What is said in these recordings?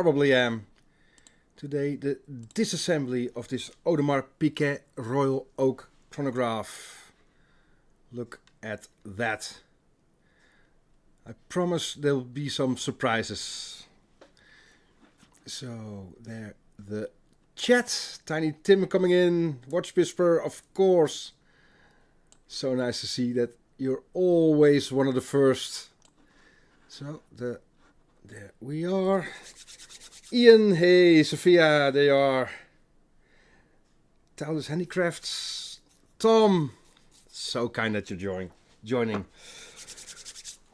probably am. Today, the disassembly of this Audemars Piguet Royal Oak chronograph. Look at that. I promise there'll be some surprises. So, there, the chat. Tiny Tim coming in. Watch Whisper, of course. So nice to see that you're always one of the first. So, there we are. Ian, hey, Sophia, they are. Taurus Handicrafts. Tom, so kind that you're joining.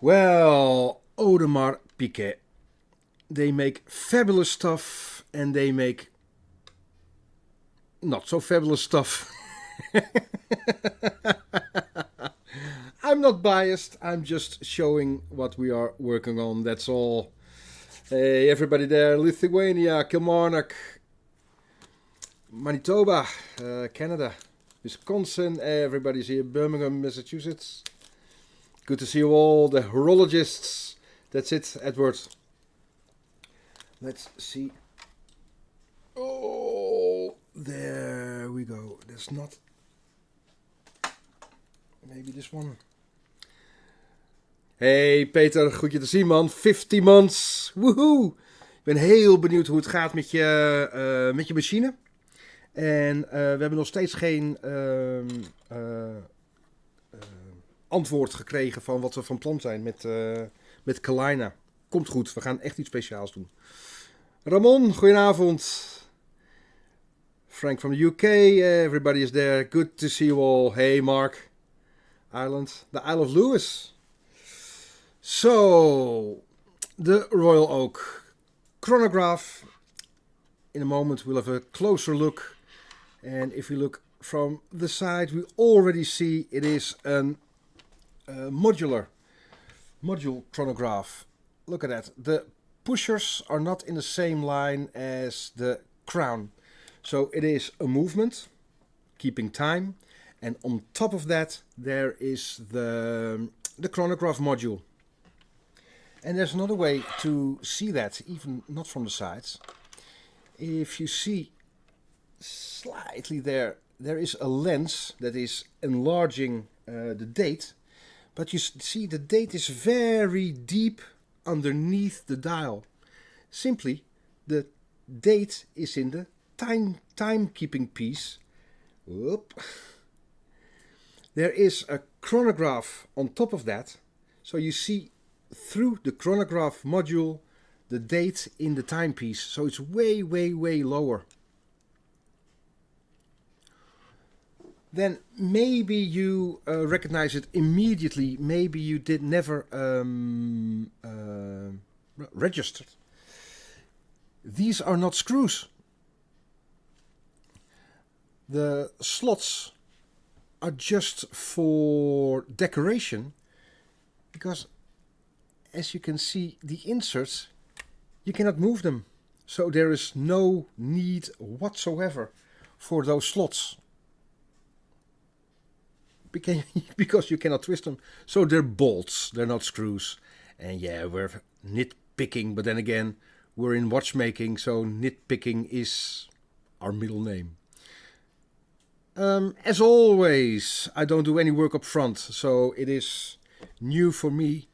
Well, Audemars Piguet. They make fabulous stuff and they make not so fabulous stuff. I'm not biased, I'm just showing what we are working on, that's all. Hey, everybody there, Lithuania, Kilmarnock, Manitoba, Canada, Wisconsin, everybody's here, Birmingham, Massachusetts. Good to see you all, the horologists. That's it, Edward. Let's see. Oh, there we go. That's not... Maybe this one. Hey Peter, goed je te zien man. 50 months. Woehoe. Ik ben heel benieuwd hoe het gaat met je machine. En we hebben nog steeds geen antwoord gekregen van wat we van plan zijn met Kalina. Komt goed, we gaan echt iets speciaals doen. Ramon, goedenavond. Frank from the UK, everybody is there. Good to see you all. Hey Mark. Ireland, the Isle of Lewis. So, the Royal Oak chronograph. In a moment we'll have a closer look. And if we look from the side, we already see it is a module chronograph. Look at that. The pushers are not in the same line as the crown. So it is a movement, keeping time. And on top of that, there is the chronograph module. And there's another way to see that, even not from the sides. If you see slightly there is a lens that is enlarging the date. But you see the date is very deep underneath the dial. Simply, the date is in the timekeeping piece. Whoop. There is a chronograph on top of that, so you see through the chronograph module the date in the timepiece, so it's way lower. Then maybe you recognize it immediately, maybe you did never register. These are not screws. The slots are just for decoration, because as you can see, the inserts, you cannot move them. So there is no need whatsoever for those slots. Because you cannot twist them. So they're bolts, they're not screws. And yeah, we're nitpicking, but then again, we're in watchmaking, so nitpicking is our middle name. As always, I don't do any work up front, so it is new for me.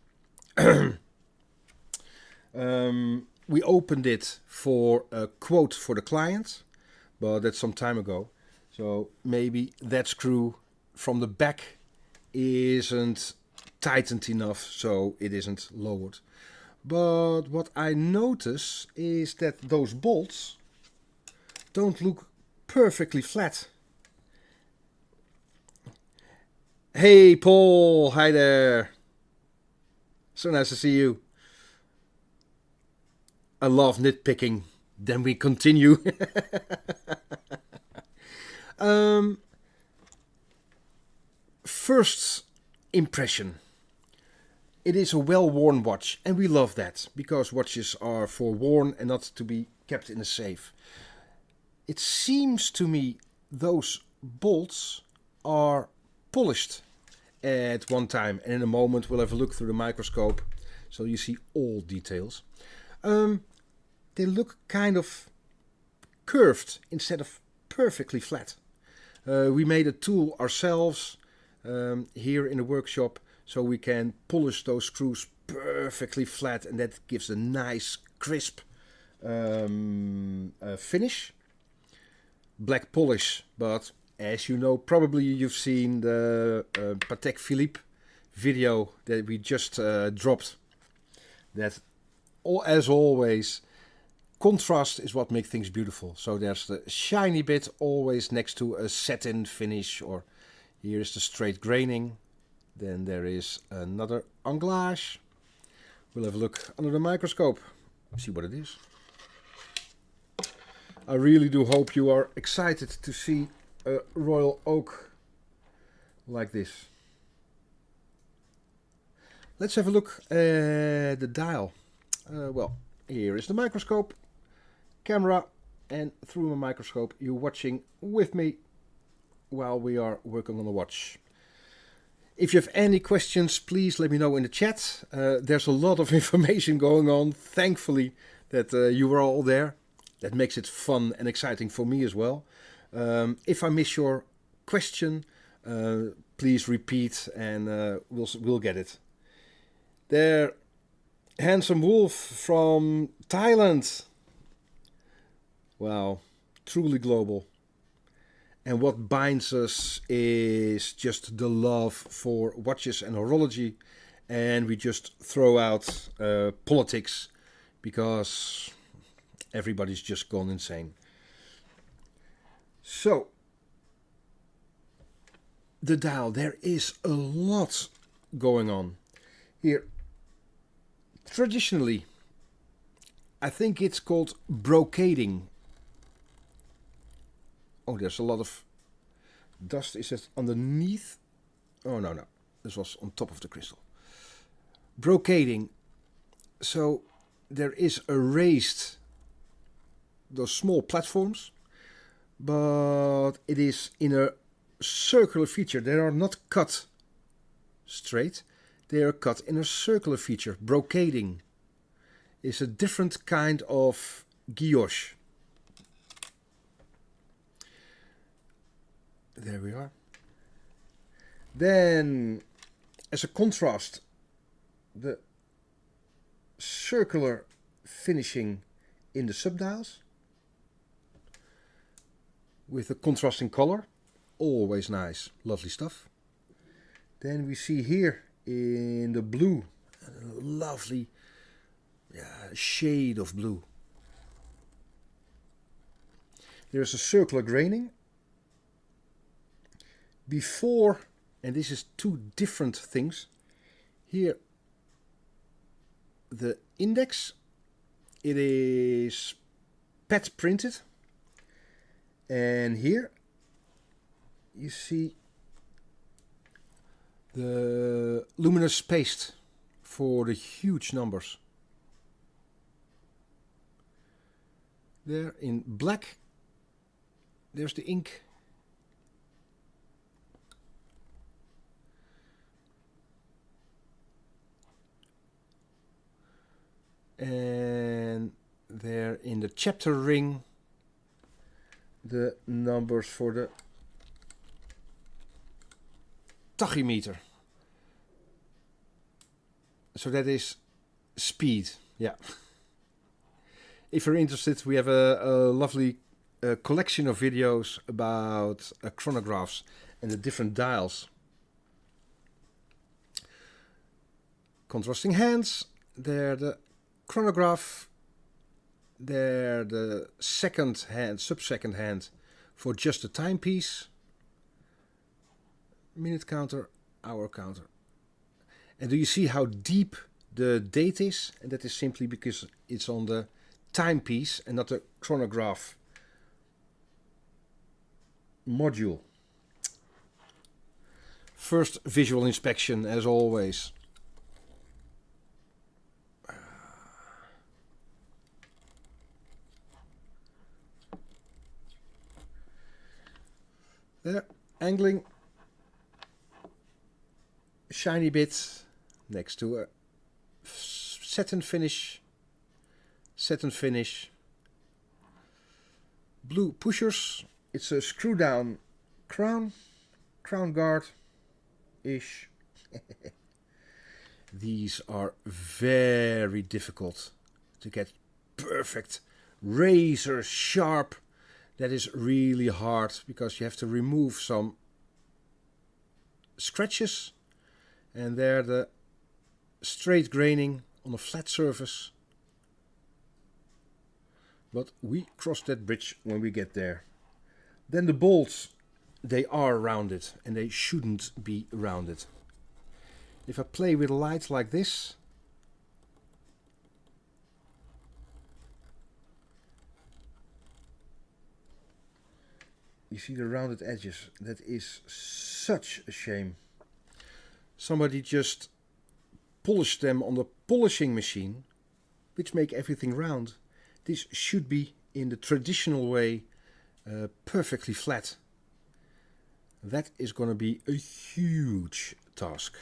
We opened it for a quote for the client, but that's some time ago. So maybe that screw from the back isn't tightened enough, so it isn't lowered. But what I notice is that those bolts don't look perfectly flat. Hey Paul, hi there. So nice to see you. I love nitpicking. Then we continue. First impression. It is a well-worn watch, and we love that, because watches are for worn and not to be kept in a safe. It seems to me those bolts are polished at one time, and in a moment we'll have a look through the microscope so you see all details. they look kind of curved instead of perfectly flat. We made a tool ourselves here in the workshop, so we can polish those screws perfectly flat, and that gives a nice crisp finish. Black polish, but as you know, probably you've seen the Patek Philippe video that we just dropped. That, as always, contrast is what makes things beautiful. So there's the shiny bit always next to a satin finish, or here is the straight graining. Then there is another anglage. We'll have a look under the microscope, see what it is. I really do hope you are excited to see a royal oak like this. Let's have a look at the dial. Well, here is the microscope, camera, and through my microscope you're watching with me while we are working on the watch. If you have any questions, please let me know in the chat. There's a lot of information going on, thankfully, that you were all there. That makes it fun and exciting for me as well. If I miss your question, please repeat and we'll get it. There, handsome wolf from Thailand. Wow, truly global. And what binds us is just the love for watches and horology. And we just throw out politics because everybody's just gone insane. So, the dial, there is a lot going on. Here, traditionally, I think it's called brocading. Oh, there's a lot of dust. Is it underneath? Oh, no. This was on top of the crystal. Brocading. So, there is a raised, those small platforms, but it is in a circular feature. They are not cut straight, they are cut in a circular feature. Brocading is a different kind of guilloche. There we are. Then, as a contrast, the circular finishing in the subdials with a contrasting color, always nice, lovely stuff. Then we see here in the blue, a lovely shade of blue. There's a circular graining. Before, and this is two different things, here the index, it is pet printed, and here you see the luminous paste for the huge numbers. There in black, there's the ink. And there in the chapter ring, the numbers for the tachymeter. So that is speed, yeah. If you're interested, we have a lovely collection of videos about chronographs and the different dials. Contrasting hands, they're the chronograph, they're the second hand, sub-second hand for just the timepiece, minute counter, hour counter. And do you see how deep the date is? And that is simply because it's on the timepiece and not the chronograph module. First visual inspection, as always. There, angling, shiny bit next to a satin finish, satin finish. Blue pushers. It's a screw down crown guard-ish. These are very difficult to get perfect, razor sharp. That is really hard because you have to remove some scratches, and there the straight graining on a flat surface. But we cross that bridge when we get there. Then the bolts, they are rounded and they shouldn't be rounded. If I play with light like this, you see the rounded edges. That is such a shame. Somebody just polished them on the polishing machine, which make everything round. This should be, in the traditional way, perfectly flat. That is going to be a huge task.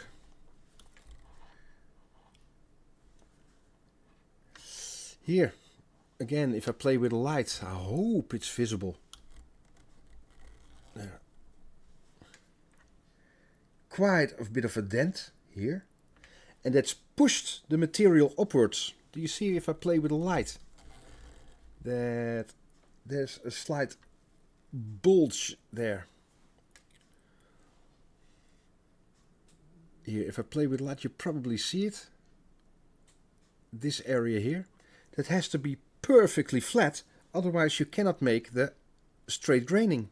Here, again, if I play with light, I hope it's visible. There. Quite a bit of a dent here. And that's pushed the material upwards. Do you see if I play with light? That there's a slight bulge there. Here, if I play with light, you probably see it. This area here. That has to be perfectly flat, otherwise you cannot make the straight graining.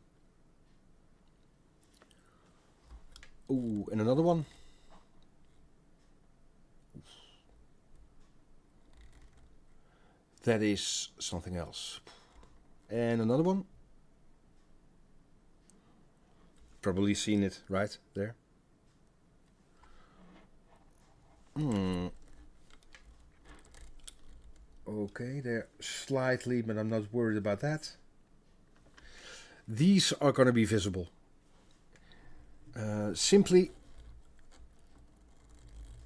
Ooh, and another one. That is something else. And another one. Probably seen it right there. Okay, they're slightly, but I'm not worried about that. These are going to be visible. Simply,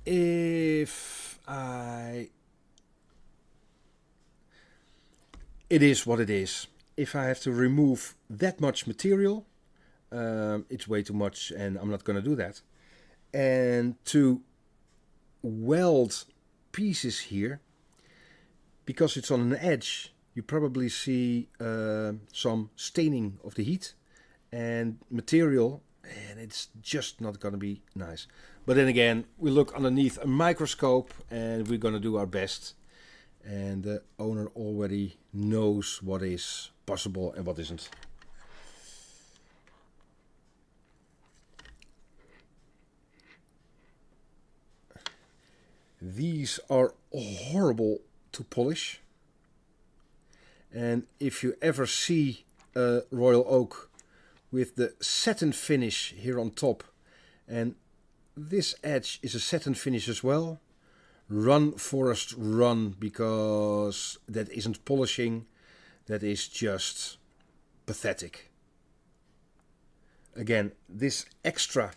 if I... It is what it is. If I have to remove that much material, it's way too much and I'm not going to do that. And to weld pieces here, because it's on an edge, you probably see some staining of the heat and material, and it's just not going to be nice. But then again, we look underneath a microscope and we're going to do our best. And the owner already knows what is possible and what isn't. These are horrible to polish, and if you ever see a royal oak with the satin finish here on top, and this edge is a satin finish as well, run forest run, because that isn't polishing, that is just pathetic. Again, this extra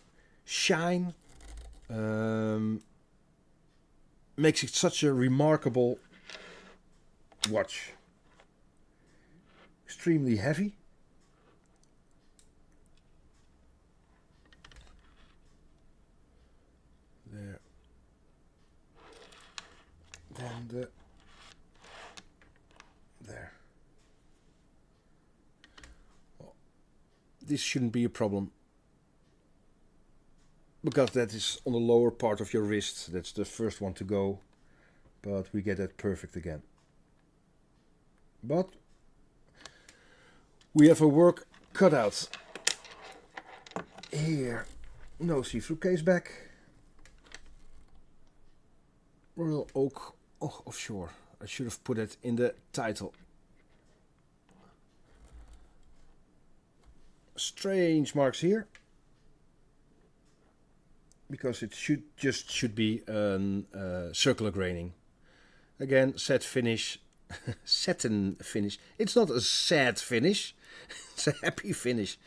shine makes it such a remarkable watch. Extremely heavy. There. Then there. Well, this shouldn't be a problem, because that is on the lower part of your wrist. That's the first one to go, but we get that perfect again. But we have a work cut out. Here, no see-through case back. Royal Oak OffShore. I should have put it in the title. Strange marks here, because it should be a circular graining. Again, satin finish. It's not a sad finish. It's a happy finish.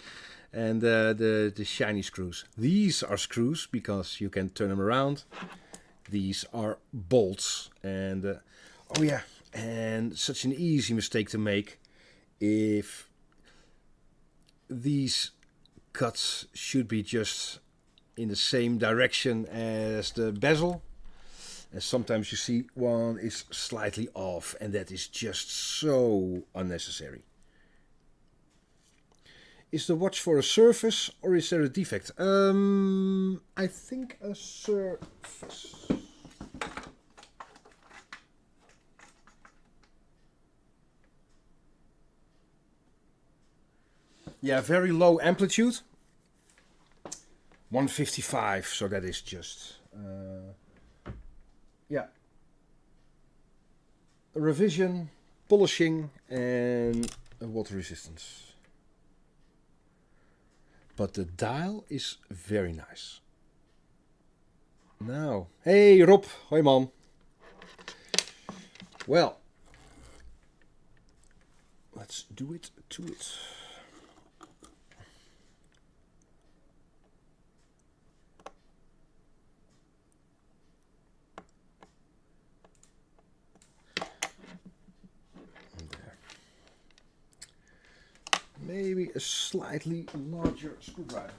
And the shiny screws. These are screws because you can turn them around. These are bolts. And oh yeah, And such an easy mistake to make if these cuts should be just in the same direction as the bezel. And sometimes you see one is slightly off, and that is just so unnecessary. Is the watch for a surface or is there a defect? I think a surface. Yeah, very low amplitude. 155, so that is just... yeah. A revision, polishing and a water resistance. But the dial is very nice. Now, hey Rob, hoi man. Well, let's do it to it. Maybe a slightly larger screwdriver.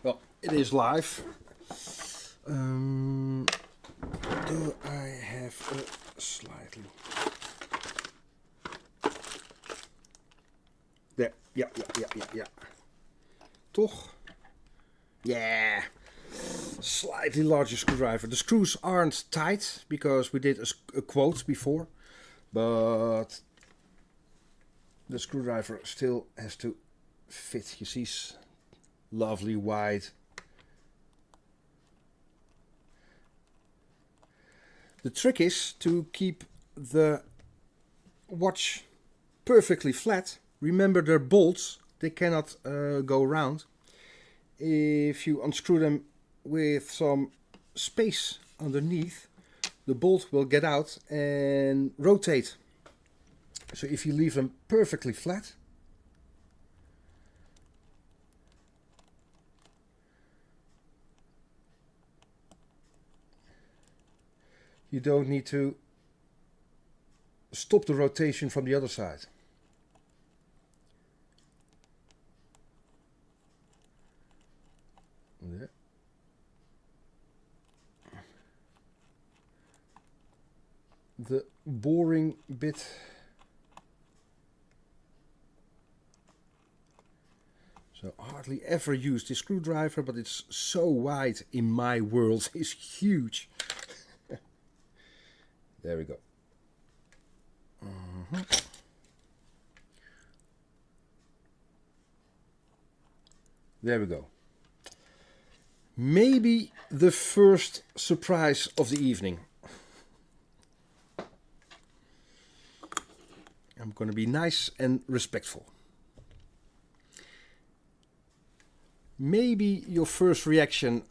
Well, it is live. Do I have a slightly... There, yeah. Toch? Yeah. Slightly larger screwdriver. The screws aren't tight because we did a quote before, but the screwdriver still has to fit. You see, lovely wide. The trick is to keep the watch perfectly flat. Remember, they're bolts, they cannot go round. If you unscrew them with some space underneath, the bolt will get out and rotate. So if you leave them perfectly flat, you don't need to stop the rotation from the other side. Yeah. The boring bit. So hardly ever use this screwdriver, but it's so wide in my world. It's huge. There we go. There we go. Maybe the first surprise of the evening. I'm going to be nice and respectful. Maybe your first reaction,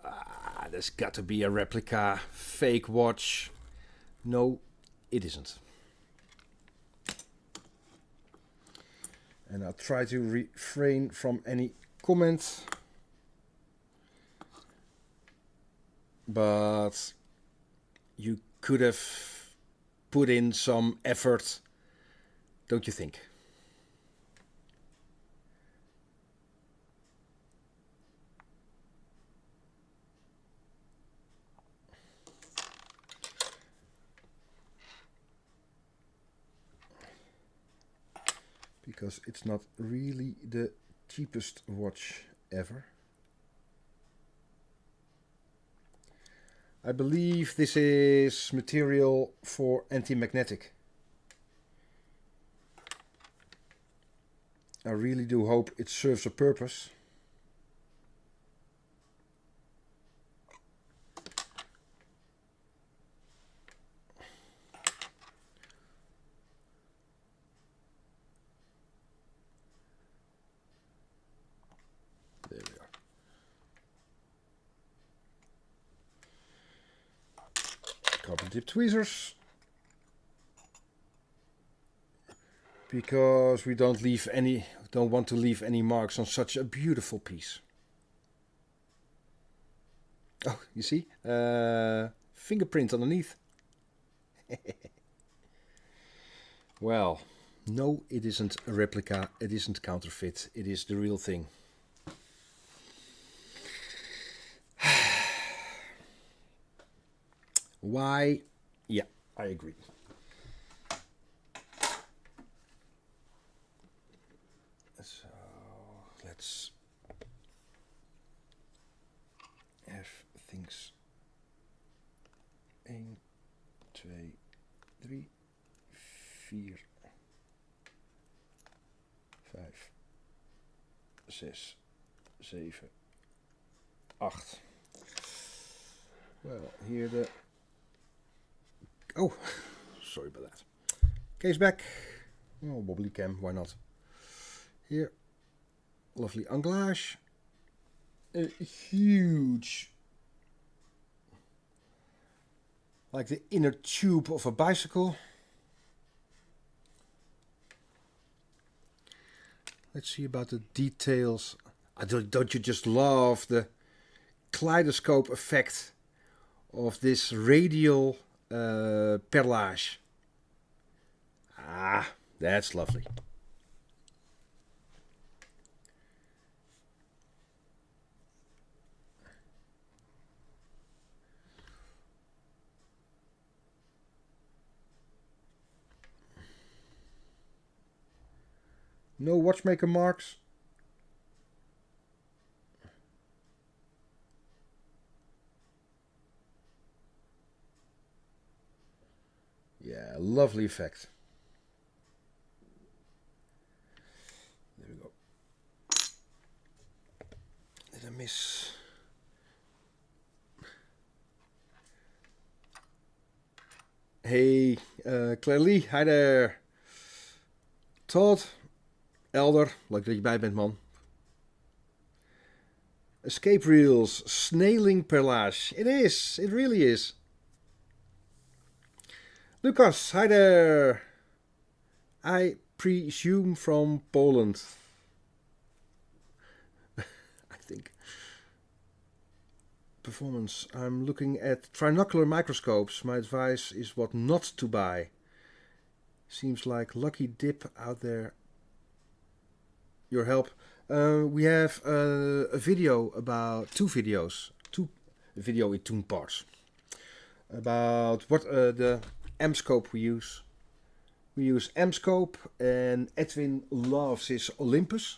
there's got to be a replica, fake watch. No, it isn't. And I'll try to refrain from any comment. But you could have put in some effort, don't you think? Because it's not really the cheapest watch ever. I believe this is material for anti-magnetic. I really do hope it serves a purpose. There we are. Carbon tip tweezers. Because we don't want to leave any marks on such a beautiful piece. Oh, you see? Fingerprint underneath. Well, no, it isn't a replica, it isn't counterfeit, it is the real thing. Why? Yeah, I agree. So let's have things 1, 2, 3, 4, 5, 6, 7, 8. Well, here the... Oh, sorry about that. Case back. Oh, wobbly cam, why not? Here, lovely anglage. A huge, like the inner tube of a bicycle. Let's see about the details. Don't you just love the kaleidoscope effect of this radial perlage? Ah, that's lovely. No watchmaker marks. Yeah, lovely effect. There we go. Did I miss? Hey, Claire Lee, hi there. Todd, Elder, leuk dat je bij bent, man. Escape reels, snailing perlage. It is, it really is. Lucas, hi there. I presume from Poland. I think. Performance. I'm looking at trinocular microscopes. My advice is what not to buy. Seems like lucky dip out there. Your help. We have a video about two video in 2 parts about what the M-scope we use. We use M-scope and Edwin loves his Olympus.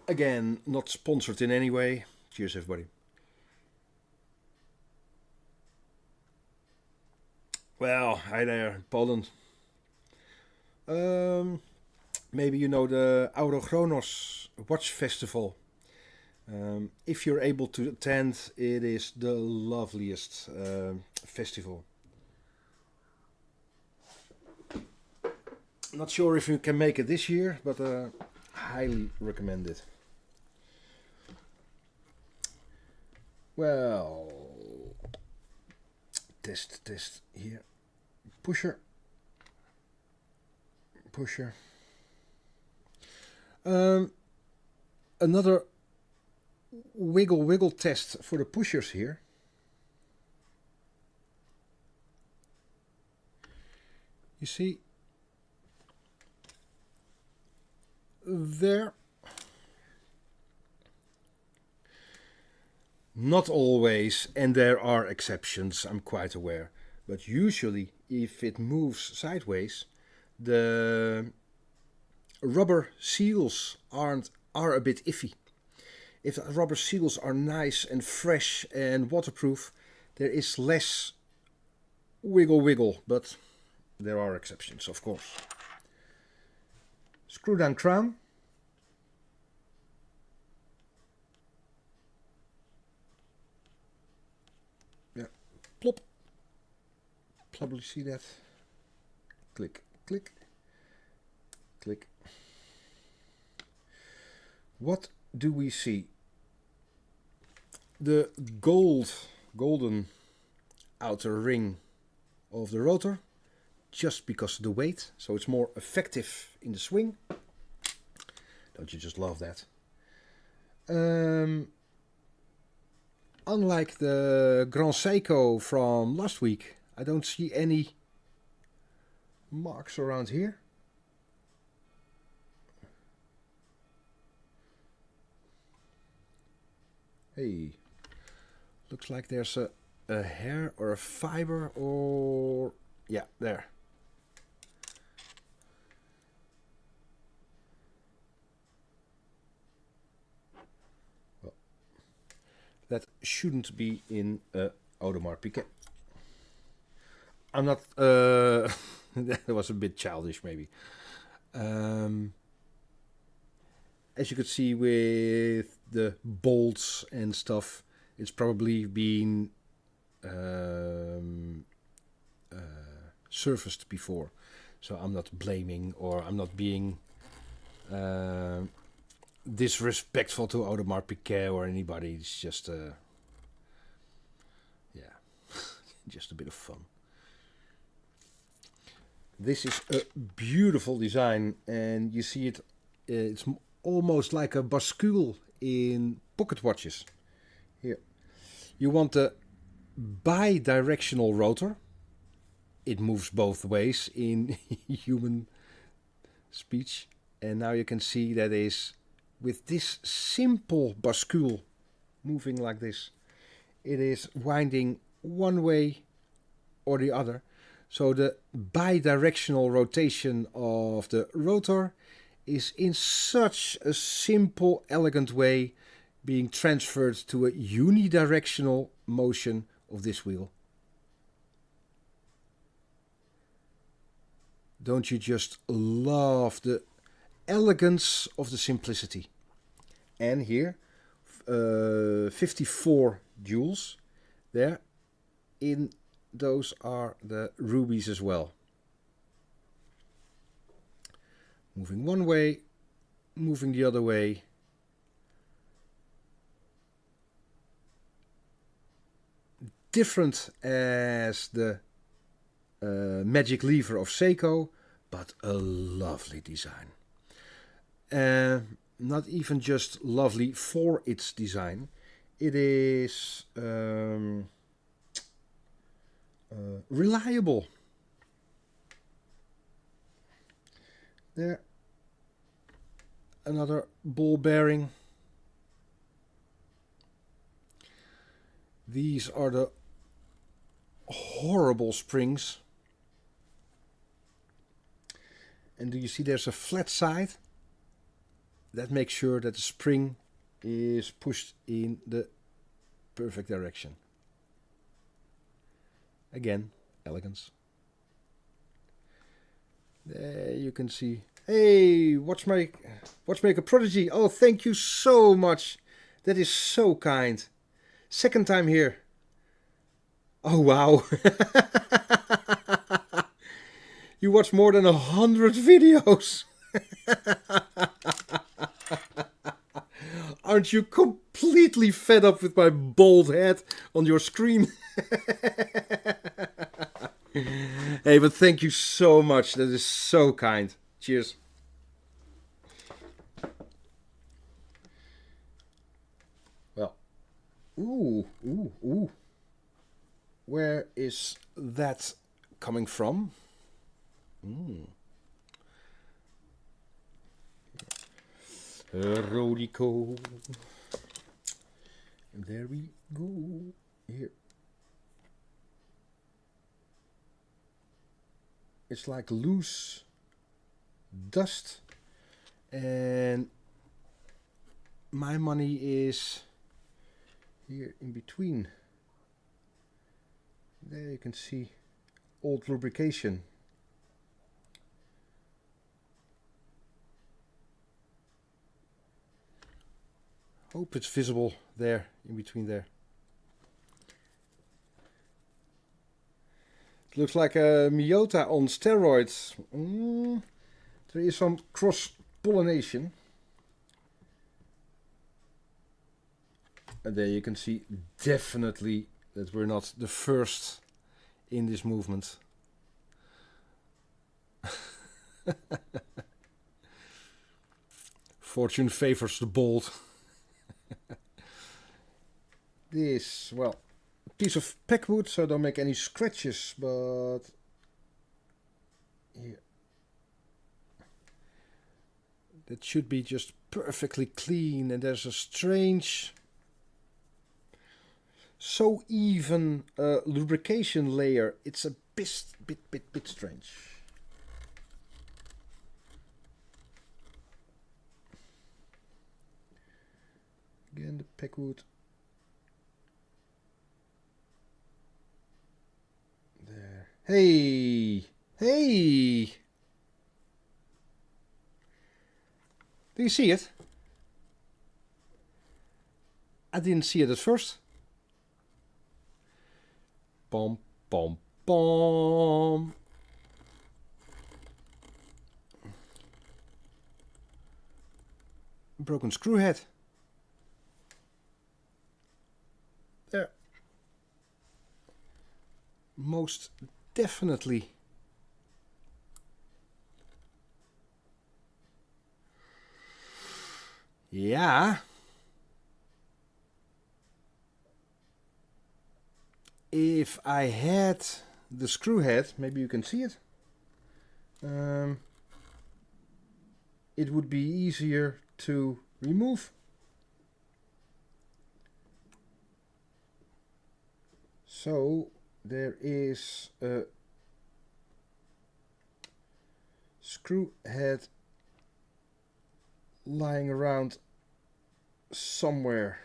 Again, not sponsored in any way. Cheers, everybody. Well, hi there, Poland. Maybe you know the Eurochronos Watch Festival. If you're able to attend, it is the loveliest festival. Not sure if you can make it this year, but highly recommend it. Well, test here. Pusher. Another wiggle test for the pushers here. You see there. Not always, and there are exceptions, I'm quite aware. But usually, if it moves sideways, the rubber seals are a bit iffy. If the rubber seals are nice and fresh and waterproof, there is less wiggle, but there are exceptions, of course. Screw down crown. Yeah, plop. Probably see that. Click, click, click. What do we see? The golden outer ring of the rotor, just because of the weight, so it's more effective in the swing. Don't you just love that? Unlike the Grand Seiko from last week, I don't see any marks around here. Hey, looks like there's a hair or a fiber, or yeah, there. Well, that shouldn't be in a Audemars Piguet. I'm not. That was a bit childish, maybe. As you could see with the bolts and stuff, it's probably been surfaced before. So I'm not blaming, or I'm not being disrespectful to Audemars Piguet or anybody. It's just yeah, just a bit of fun. This is a beautiful design, and you see it. It's almost like a bascule in pocket watches. Here, you want a bi-directional rotor. It moves both ways in human speech, and now you can see that is with this simple bascule moving like this. It is winding one way or the other. So the bi-directional rotation of the rotor is in such a simple, elegant way being transferred to a unidirectional motion of this wheel. Don't you just love the elegance of the simplicity? And here, 54 jewels there. In those are the rubies as well. Moving one way, moving the other way. Different as the magic lever of Seiko, but a lovely design. Not even just lovely for its design. It is reliable. There, another ball bearing. These are the horrible springs. And do you see there's a flat side? That makes sure that the spring is pushed in the perfect direction. Again, elegance. There you can see. Hey, Watchmaker Prodigy. Oh, thank you so much. That is so kind. Second time here. Oh, wow. You watch more than 100 videos. Aren't you completely fed up with my bald head on your screen? Hey, but thank you so much. That is so kind. Cheers. Well, ooh. Where is that coming from? Rodico. And there we go. Here. It's like loose dust And my money is here in between. There you can see old lubrication. Hope it's visible there, in between there. It looks like a Miyota on steroids. There is some cross-pollination. And there you can see definitely that we're not the first in this movement. Fortune favors the bold. This, well, piece of packwood, so don't make any scratches, but here. That should be just perfectly clean, and there's a strange, so even lubrication layer. It's a bit strange. Again, the packwood. There. Hey! Hey! Do you see it? I didn't see it at first. Bom, bom, bom. Broken screw head. There. Most definitely. Yeah. If I had the screw head, maybe you can see it. It would be easier to remove. So there is a screw head lying around somewhere.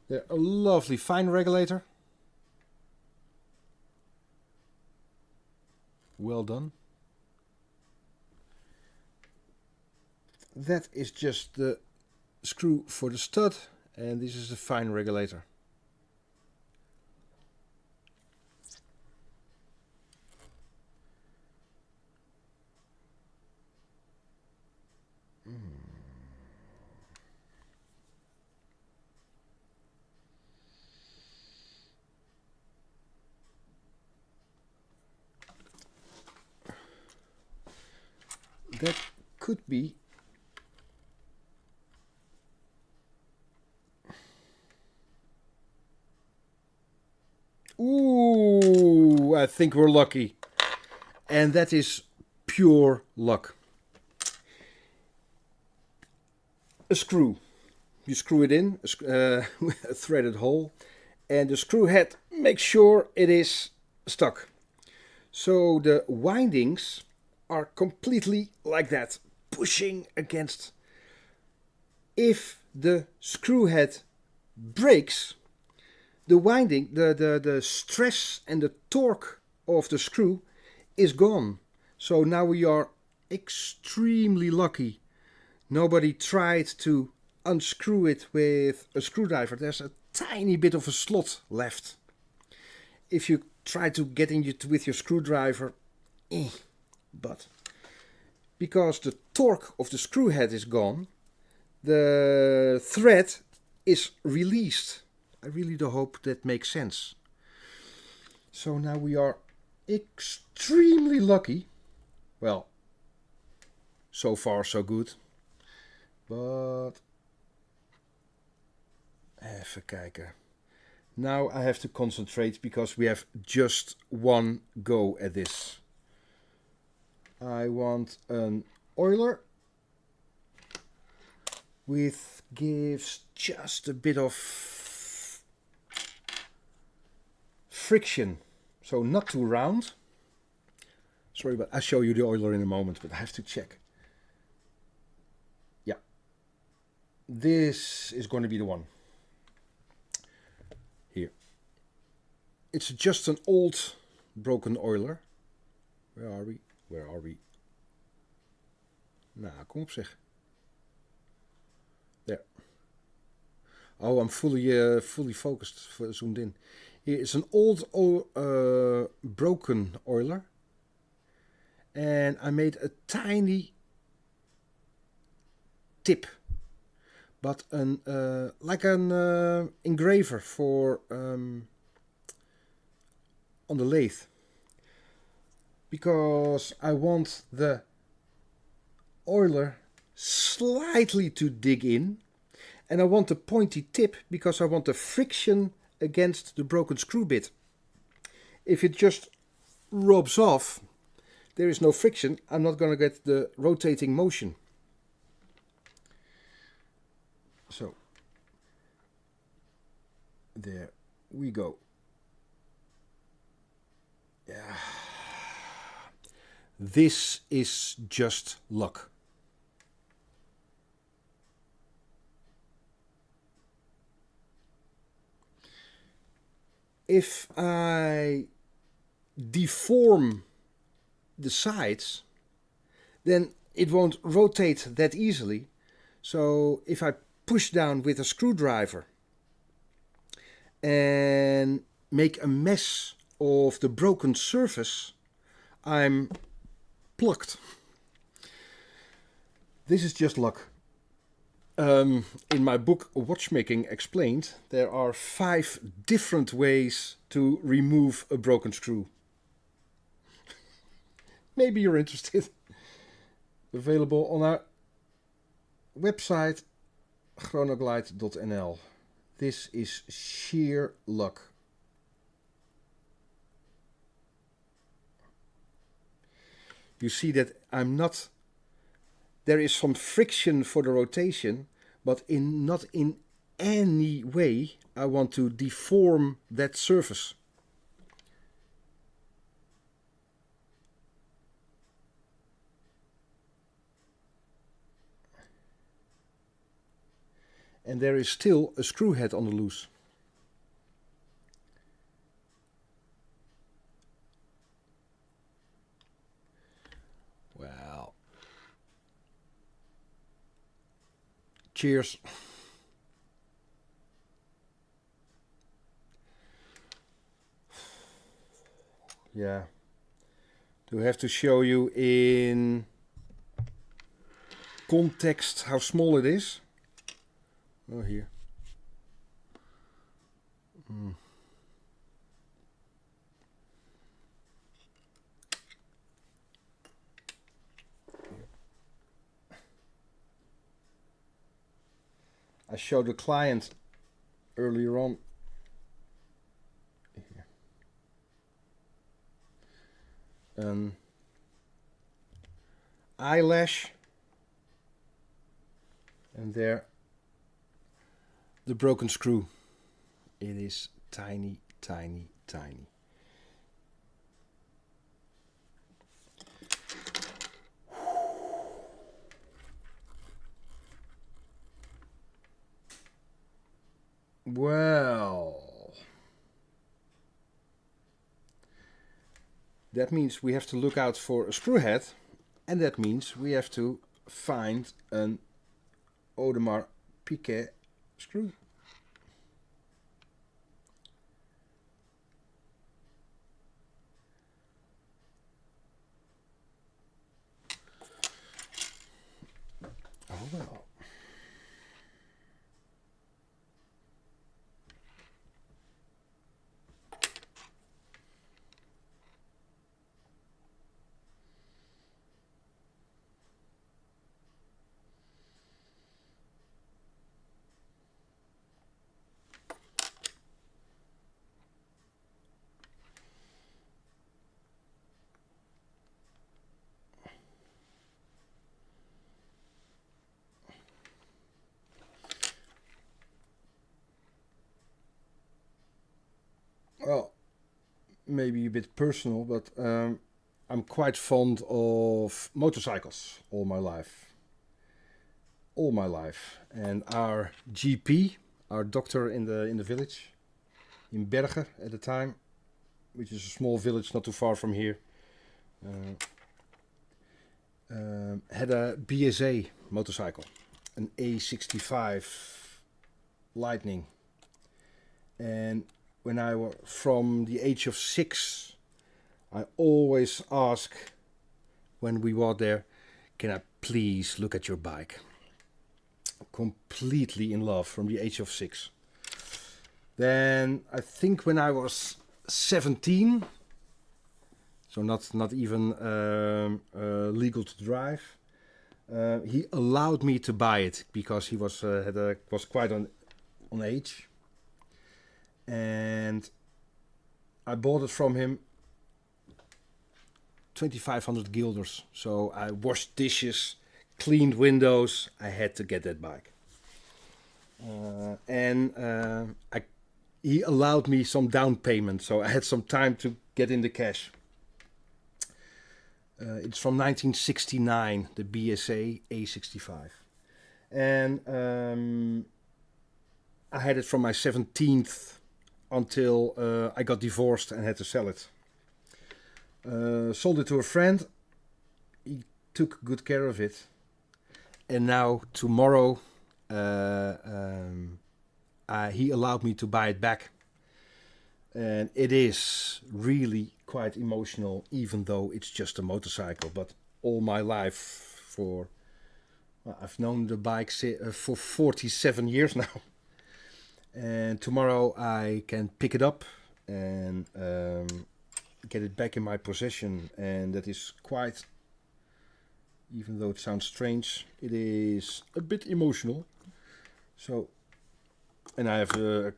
They're a lovely fine regulator. Well done. That is just the screw for the stud, and this is the fine regulator. That could be ooh, I think we're lucky. And that is pure luck. A screw. You screw it in, with a threaded hole, and the screw head makes sure it is stuck. So the windings are completely like that, pushing against. If the screw head breaks, the winding, the stress and the torque of the screw is gone. So now we are extremely lucky. Nobody tried to unscrew it with a screwdriver. There's a tiny bit of a slot left. If you try to get in it with your screwdriver, but because the torque of the screw head is gone, the thread is released. I really do hope that makes sense. So now we are extremely lucky. Well, so far so good. But even kijken. Now I have to concentrate because we have just one go at this. I want an oiler. with gives just a bit of friction, so not too round. Sorry, but I'll show you the oiler in a moment, but I have to check. Yeah, this is going to be the one. Here. It's just an old broken oiler. Where are we? Where are we? Nou, kom op zeg. There. Oh, I'm fully focused, zoomed in. Here is an old broken oiler. And I made a tiny tip. But like an engraver for on the lathe. Because I want the oiler slightly to dig in, and I want a pointy tip because I want the friction against the broken screw bit. If it just rubs off, there is no friction, I'm not going to get the rotating motion. So there we go. Yeah. This is just luck. If I deform the sides, then it won't rotate that easily. So if I push down with a screwdriver and make a mess of the broken surface, I'm plucked. This is just luck. In my book Watchmaking Explained, there are 5 different ways to remove a broken screw. Maybe you're interested. Available on our website chronoglide.nl. This is sheer luck. You see that I'm not... There is some friction for the rotation, but not in any way I want to deform that surface. And there is still a screw head on the loose. Well, cheers. Yeah. Do I have to show you in context how small it is? Oh, here. I showed the client earlier on. Here. An eyelash. And there, the broken screw. It is tiny, tiny, tiny. Well, that means we have to look out for a screw head, and that means we have to find an Audemars Piguet screw. Oh well. maybe a bit personal, but I'm quite fond of motorcycles all my life. All my life. And our GP, our doctor in the village, in Bergen at the time, which is a small village not too far from here, had a BSA motorcycle, an A65 Lightning. And when I was from the age of 6, I always ask when we were there, can I please look at your bike? Completely in love from the age of 6. Then I think when I was 17, so not even legal to drive, he allowed me to buy it because he was quite on age, and I bought it from him. 2,500 guilders. So I washed dishes, cleaned windows. I had to get that bike, and he allowed me some down payment, so I had some time to get in the cash. It's from 1969, the BSA A65. And I had it from my 17th until I got divorced and had to sell it. Sold it to a friend. He took good care of it. And now tomorrow he allowed me to buy it back. And it is really quite emotional, even though it's just a motorcycle. But all my life, I've known the bike for 47 years now. And tomorrow I can pick it up and get it back in my possession. And that is quite, even though it sounds strange, it is a bit emotional. So, and I have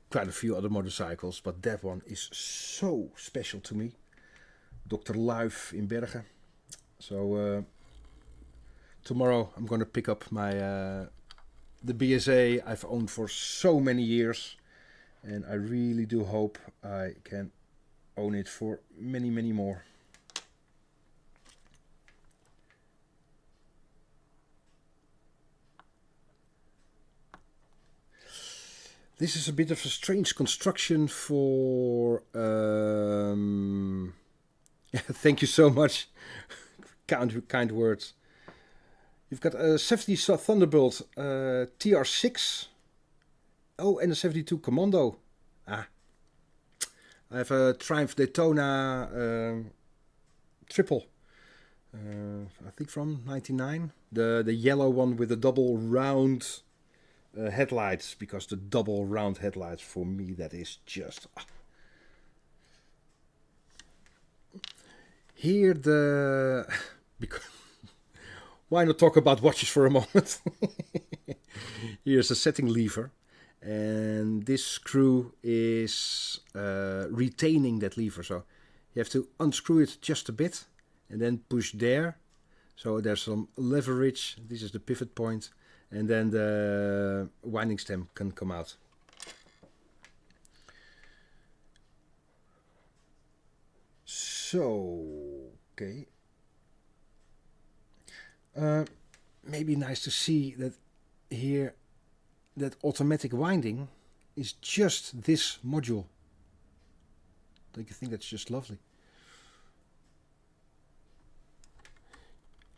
quite a few other motorcycles, but that one is so special to me. Dr. Luif in Bergen. So tomorrow I'm going to pick up my the BSA I've owned for so many years, and I really do hope I can own it for many, many more. This is a bit of a strange construction for... thank you so much. Kind words. You've got a 70 Thunderbolt TR6. Oh, and a 72 Commando. I have a Triumph Daytona triple. I think from 99. The yellow one with the double round... headlights, because the double round headlights, for me, that is just... Here why not talk about watches for a moment? Here's a setting lever, and this screw is retaining that lever, so you have to unscrew it just a bit and then push there, so there's some leverage. This is the pivot point. And then the winding stem can come out. So, okay. Maybe nice to see that here, that automatic winding is just this module. Don't you think that's just lovely?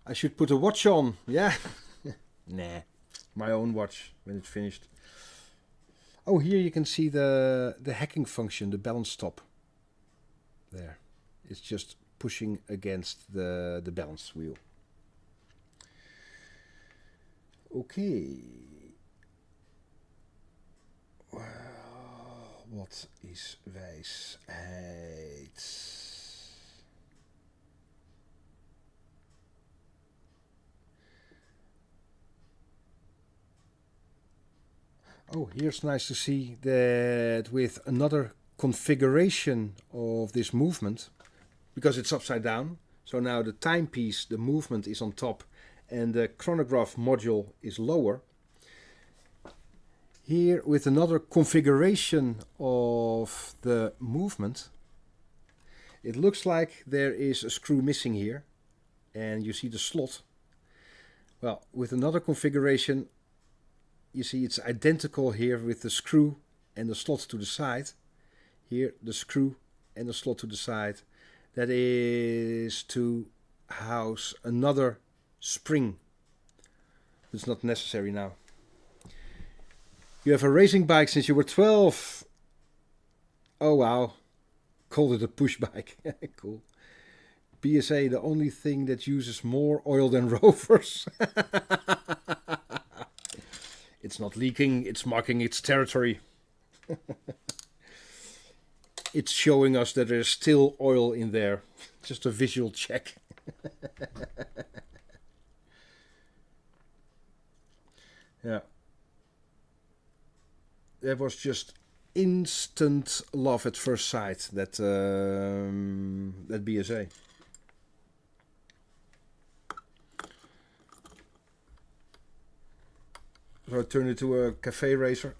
I should put a watch on, yeah. Nah. My own watch when it's finished. Oh, here you can see the hacking function, the balance stop. There. It's just pushing against the balance wheel. Okay. Well, wat is wijsheid? Oh, here's nice to see that with another configuration of this movement, because it's upside down. So now the timepiece, the movement is on top, and the chronograph module is lower. Here with another configuration of the movement, It looks like there is a screw missing here, and you see the slot. Well, with another configuration, you see it's identical here with the screw and the slot to the side. Here, the screw and the slot to the side. That is to house another spring. It's not necessary now. You have a racing bike since you were 12. Oh wow. Called it a push bike. Cool. PSA, the only thing that uses more oil than rovers. It's not leaking, it's marking its territory. It's showing us that there's still oil in there. Just a visual check. Yeah. That was just instant love at first sight, that BSA. So I turned it to a cafe racer,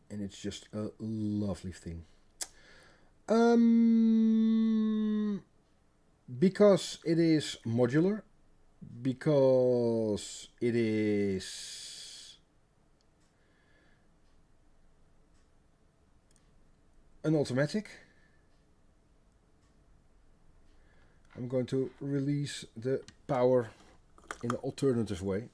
and it's just a lovely thing. Because it is modular, because it is an automatic, I'm going to release the power in an alternative way.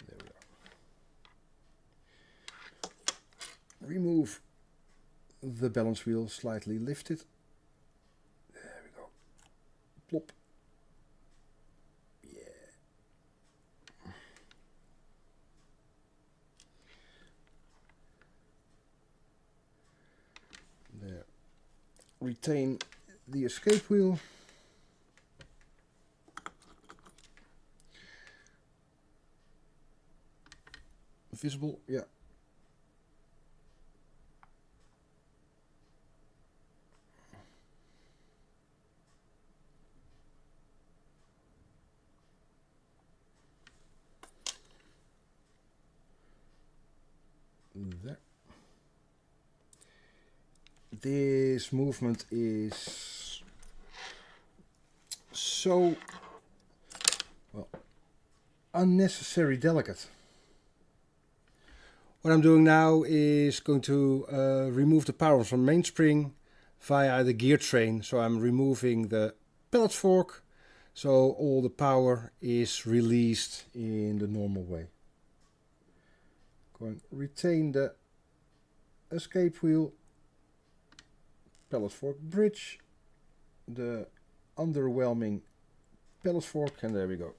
There we are. Remove the balance wheel, slightly lift it. There we go. Plop. Yeah. There. Retain the escape wheel. Visible, yeah. There. This movement is so, well, unnecessary delicate. What I'm doing now is going to remove the power from mainspring via the gear train. So I'm removing the pellet fork, so all the power is released in the normal way. Going to retain the escape wheel, pellet fork bridge, the underwhelming pellet fork, and there we go.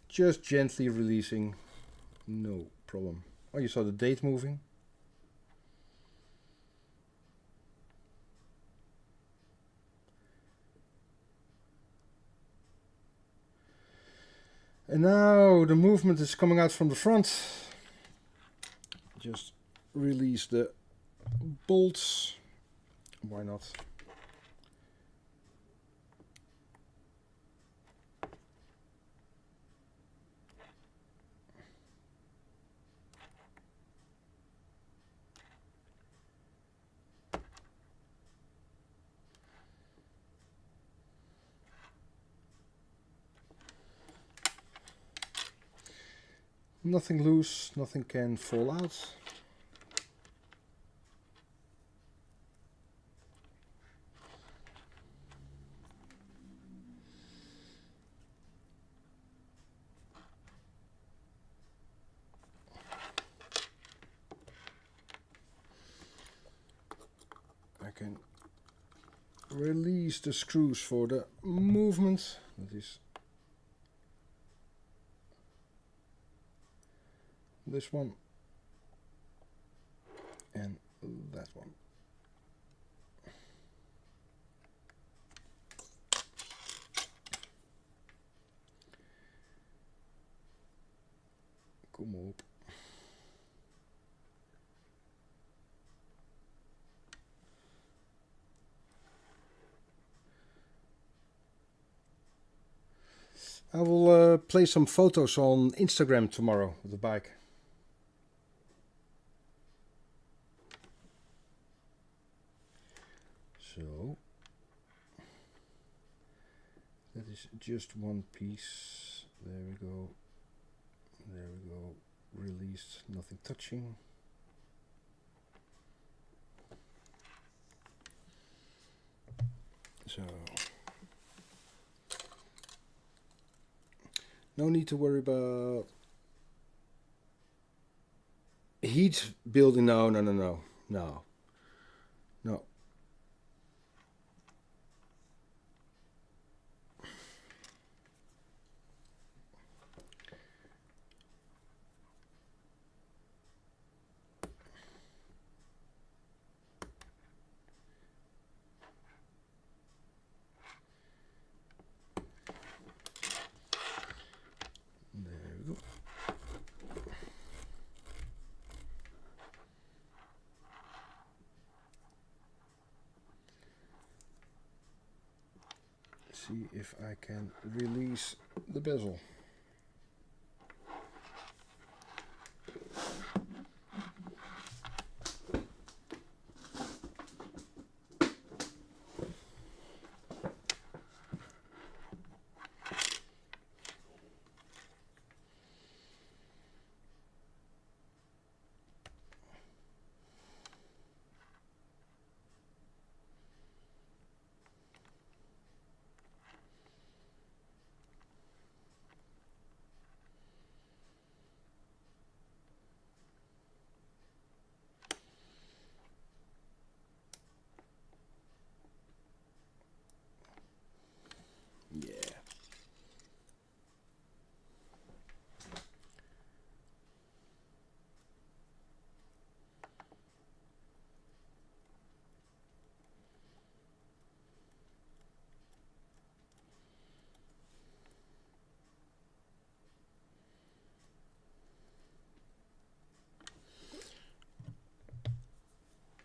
Just gently releasing, no problem. Oh, you saw the date moving. And now the movement is coming out from the front. Just release the bolts. Why not? Nothing loose, nothing can fall out. I can release the screws for the movement. That is this one and that one. Kom op. I will place some photos on Instagram tomorrow of the bike. So that is just one piece. There we go. There we go. Released, nothing touching. So no need to worry about heat building. No. See if I can release the bezel.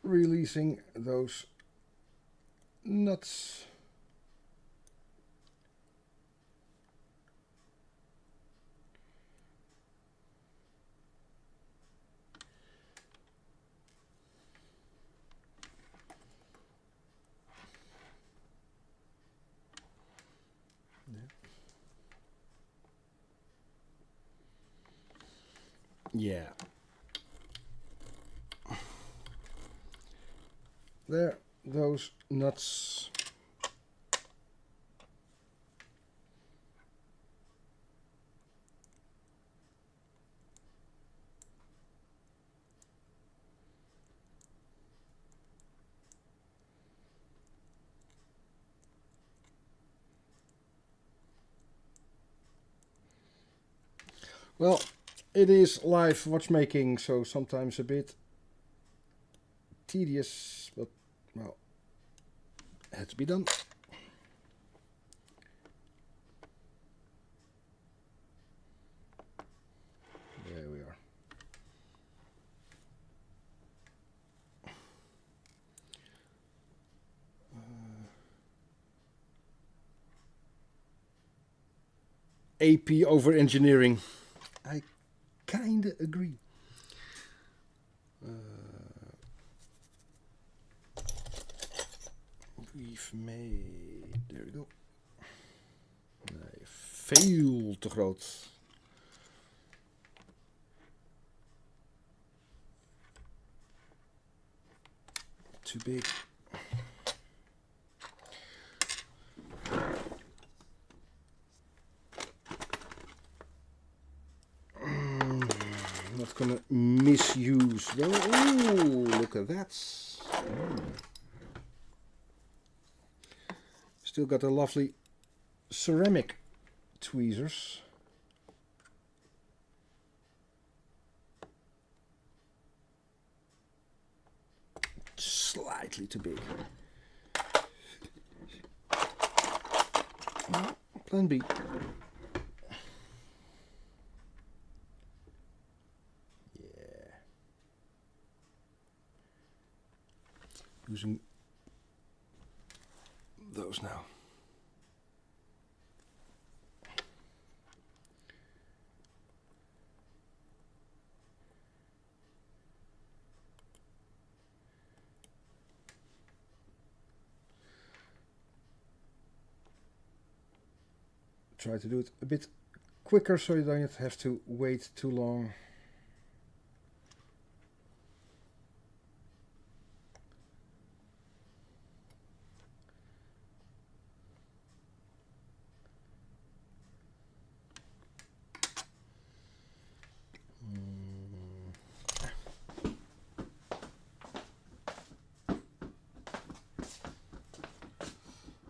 Releasing those nuts. Yeah. There, those nuts. Well, it is live watchmaking, so sometimes a bit tedious, but well, it had to be done. There we are. AP over engineering. I kinda agree. We've made. There we go. Nee, veel te groot. Too big. Not gonna misuse though. Ooh, look at that. Still got the lovely ceramic tweezers. Slightly too big. Well, plan B. Yeah. Using those now. try to do it a bit quicker so you don't have to wait too long.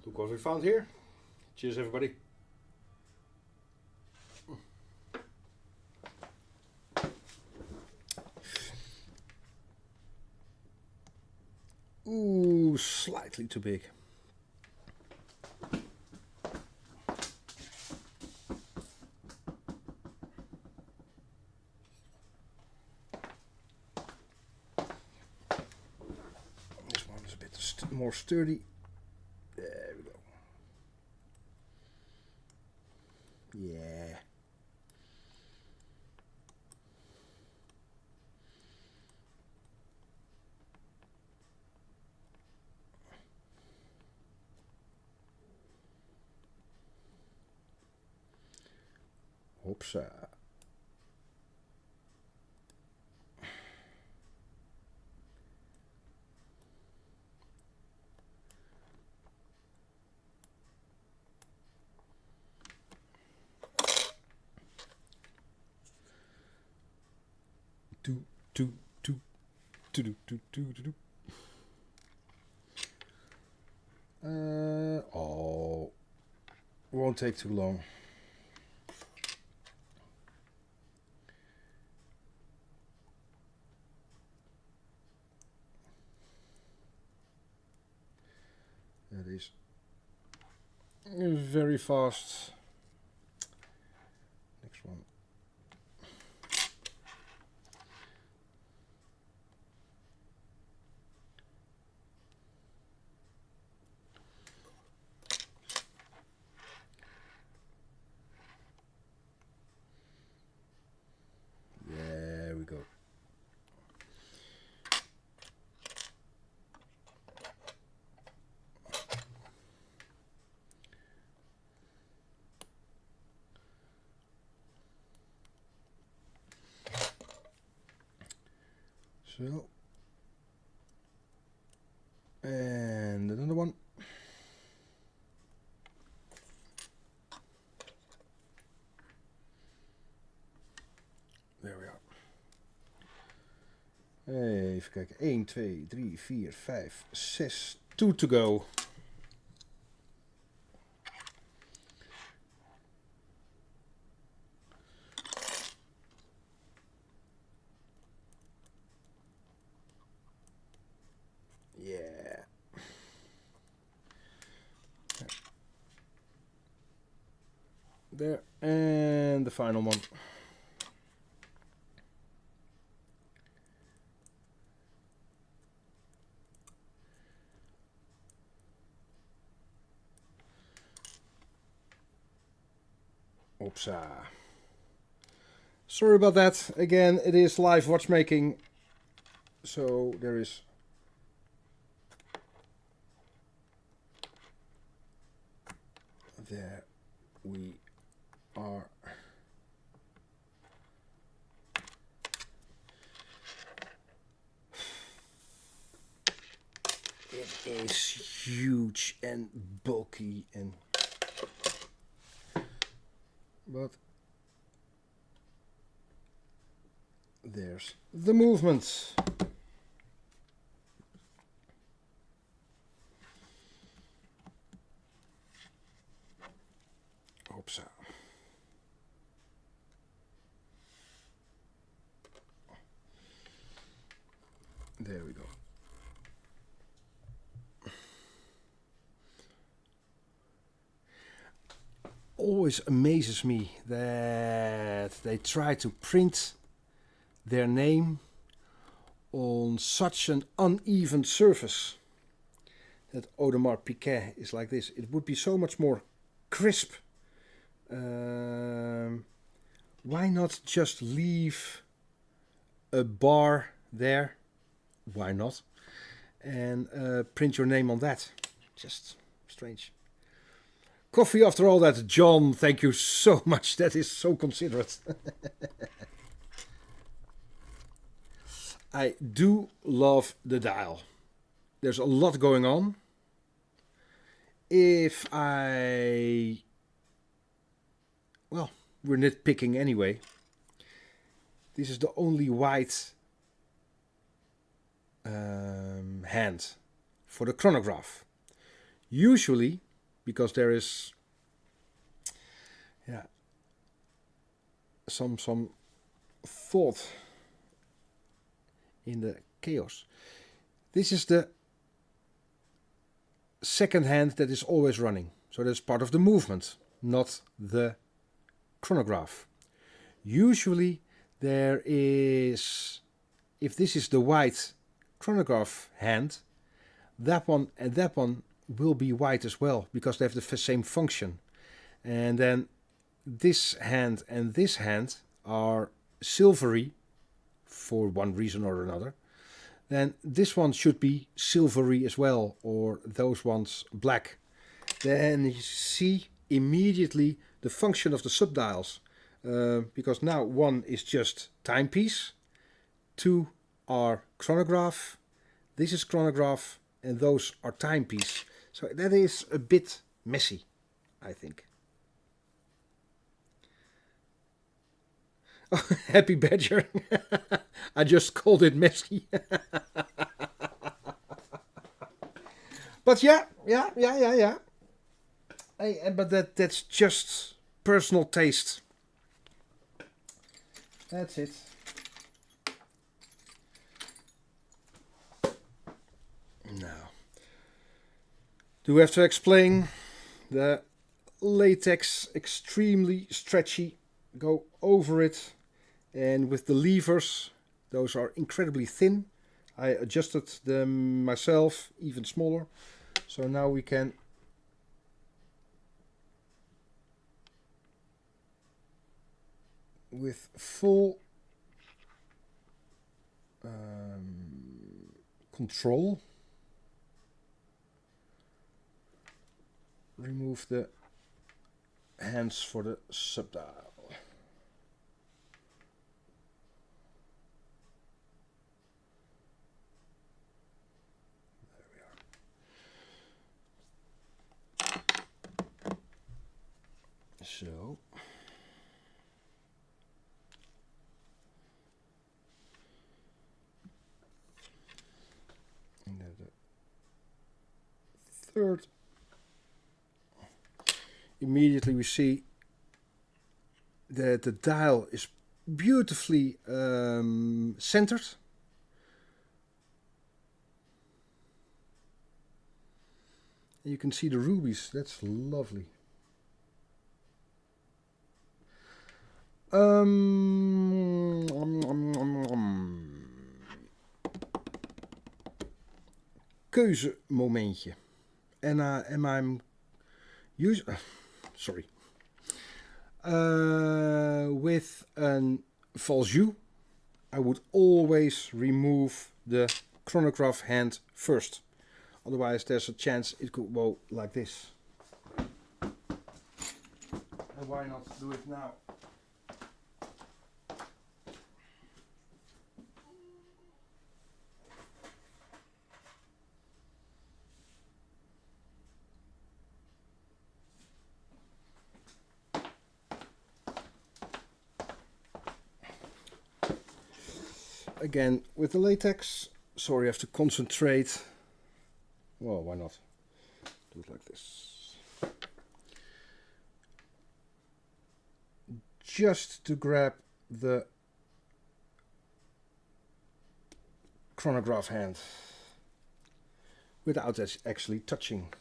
Look what we found here. Cheers, everybody. Ooh, slightly too big. This one is a bit more sturdy. There we go. Yeah. Hopsa. Oh, won't take too long. That is very fast. Next one. There we go. So, and another one. There we are. Even kijken. 1, 2, 3, 4, 5, 6. 2 to go. Yeah. There. And the final one. Oopsa. Sorry about that. Again, it is live watchmaking. So there is there we are. It is huge and bulky and but there's the movement. Hope so. There we go. Always amazes me that they try to print their name on such an uneven surface. That Audemars Piguet is like this. It would be so much more crisp. Why not just leave a bar there? Why not? And print your name on that. Just strange. Coffee after all that, John. Thank you so much. That is so considerate. I do love the dial. There's a lot going on. If I... Well, we're nitpicking anyway. This is the only white hand for the chronograph. Usually, because there is some thought in the chaos. This is the second hand that is always running. So that's part of the movement, not the chronograph. Usually there is, if this is the white chronograph hand, that one and that one will be white as well, because they have the same function. And then this hand and this hand are silvery for one reason or another. Then this one should be silvery as well, or those ones black. Then you see immediately the function of the subdials, because now one is just timepiece, two are chronograph, this is chronograph, and those are timepiece. So that is a bit messy, I think. Oh, Happy Badger. I just called it messy. But yeah. But that's just personal taste. That's it. Now, do we have to explain the latex, extremely stretchy, go over it, and with the levers, those are incredibly thin. I adjusted them myself, even smaller, so now we can with full control remove the hands for the subdial. There we are. So and then the third, immediately we see that the dial is beautifully centered. And you can see the rubies. That's lovely. Keuzemomentje. And I'm using... Sorry. With an valjoux, I would always remove the chronograph hand first. Otherwise, there's a chance it could go like this. And why not do it now? Again, with the latex, sorry, I have to concentrate. Well, why not? Do it like this. Just to grab the chronograph hand without actually touching.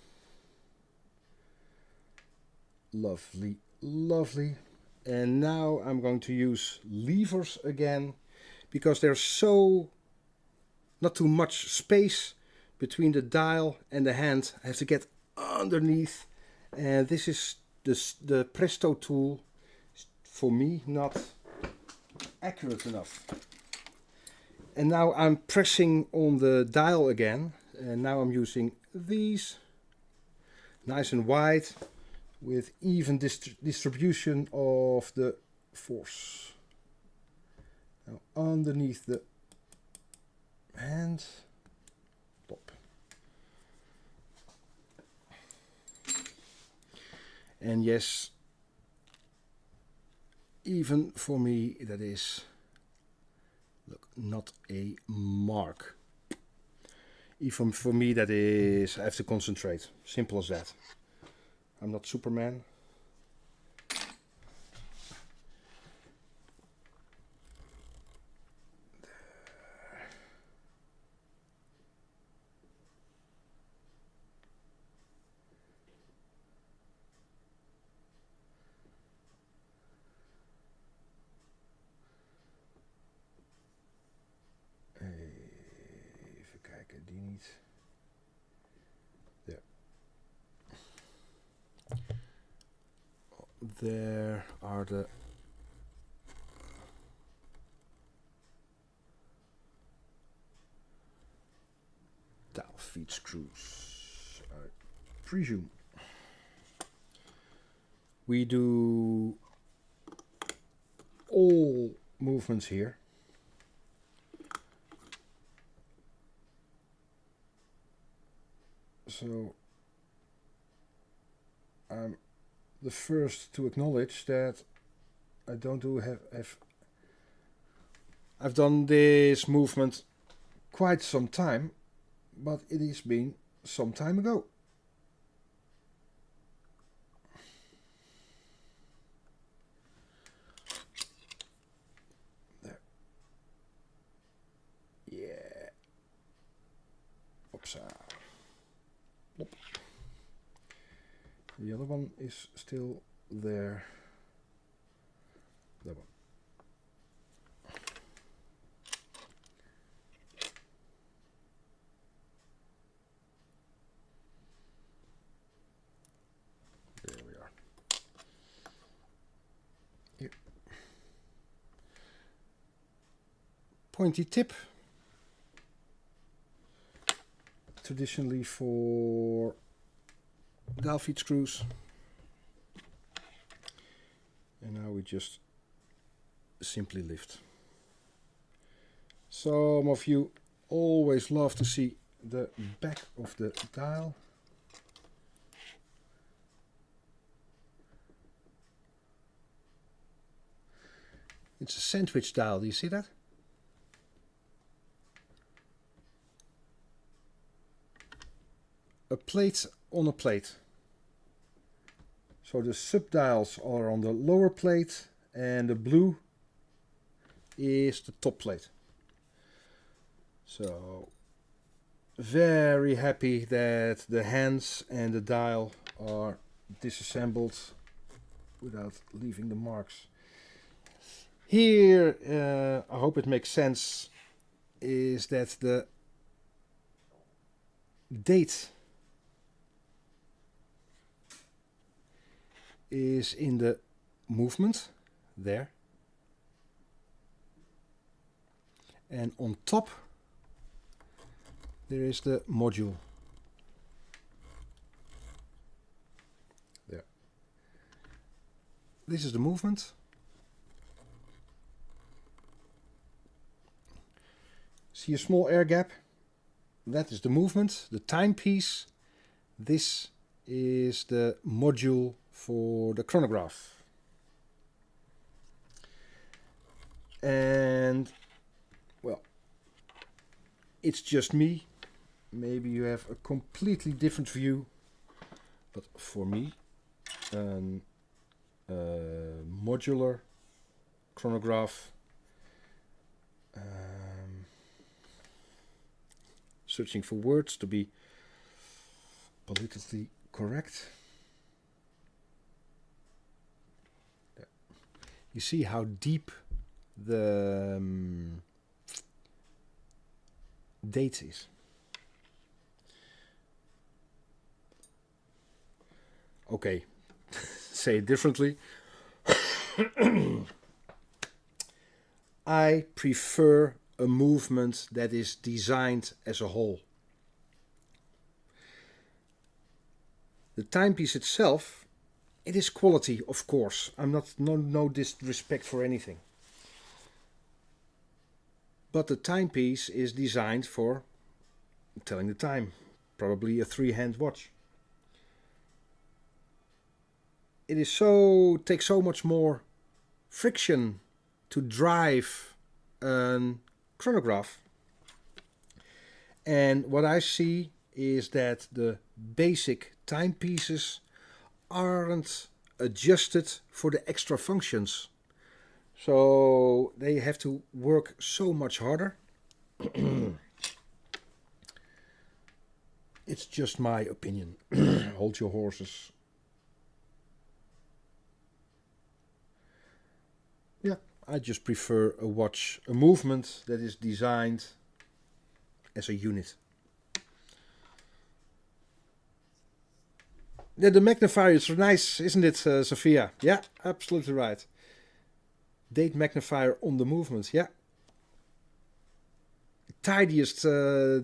Lovely, lovely. And now I'm going to use levers again, because there's so not too much space between the dial and the hand. I have to get underneath, and this is the Presto tool, for me not accurate enough. And now I'm pressing on the dial again, and now I'm using these, nice and wide, with even distribution of the force. Now underneath the hand, pop. And yes, even for me that is, look, not a mark. Even for me that is, I have to concentrate. Simple as that. I'm not Superman. Even kijken, die niet. There are the dial feed screws, I presume. We do all movements here. So I'm the first to acknowledge that I don't I've done this movement quite some time, but it has been some time ago. There. Yeah. Opsa. Plop. The other one is still there. That one. There we are. Here. Pointy tip. Traditionally for dial feed screws, and now we just simply lift. Some of you always love to see the back of the dial. It's a sandwich dial, do you see that? A plate on a plate. So the sub-dials are on the lower plate and the blue is the top plate. So very happy that the hands and the dial are disassembled without leaving the marks. Here, I hope it makes sense, is that the date is in the movement there, and on top there is the module there. This is the movement. See a small air gap? That is the movement, the timepiece. This is the module for the chronograph. And well, it's just me. Maybe you have a completely different view, but for me, modular chronograph, searching for words to be politically correct. You see how deep the date is. Okay, say it differently. I prefer a movement that is designed as a whole. The timepiece itself It is quality, of course. I'm not no disrespect for anything. But the timepiece is designed for telling the time. Probably a 3-hand watch. It is takes so much more friction to drive a chronograph. And what I see is that the basic timepieces aren't adjusted for the extra functions. So they have to work so much harder. It's just my opinion. Hold your horses. Yeah, I just prefer a movement that is designed as a unit. Yeah, the magnifier is nice, isn't it, Sophia? Yeah, absolutely right. Date magnifier on the movement, yeah. Tidiest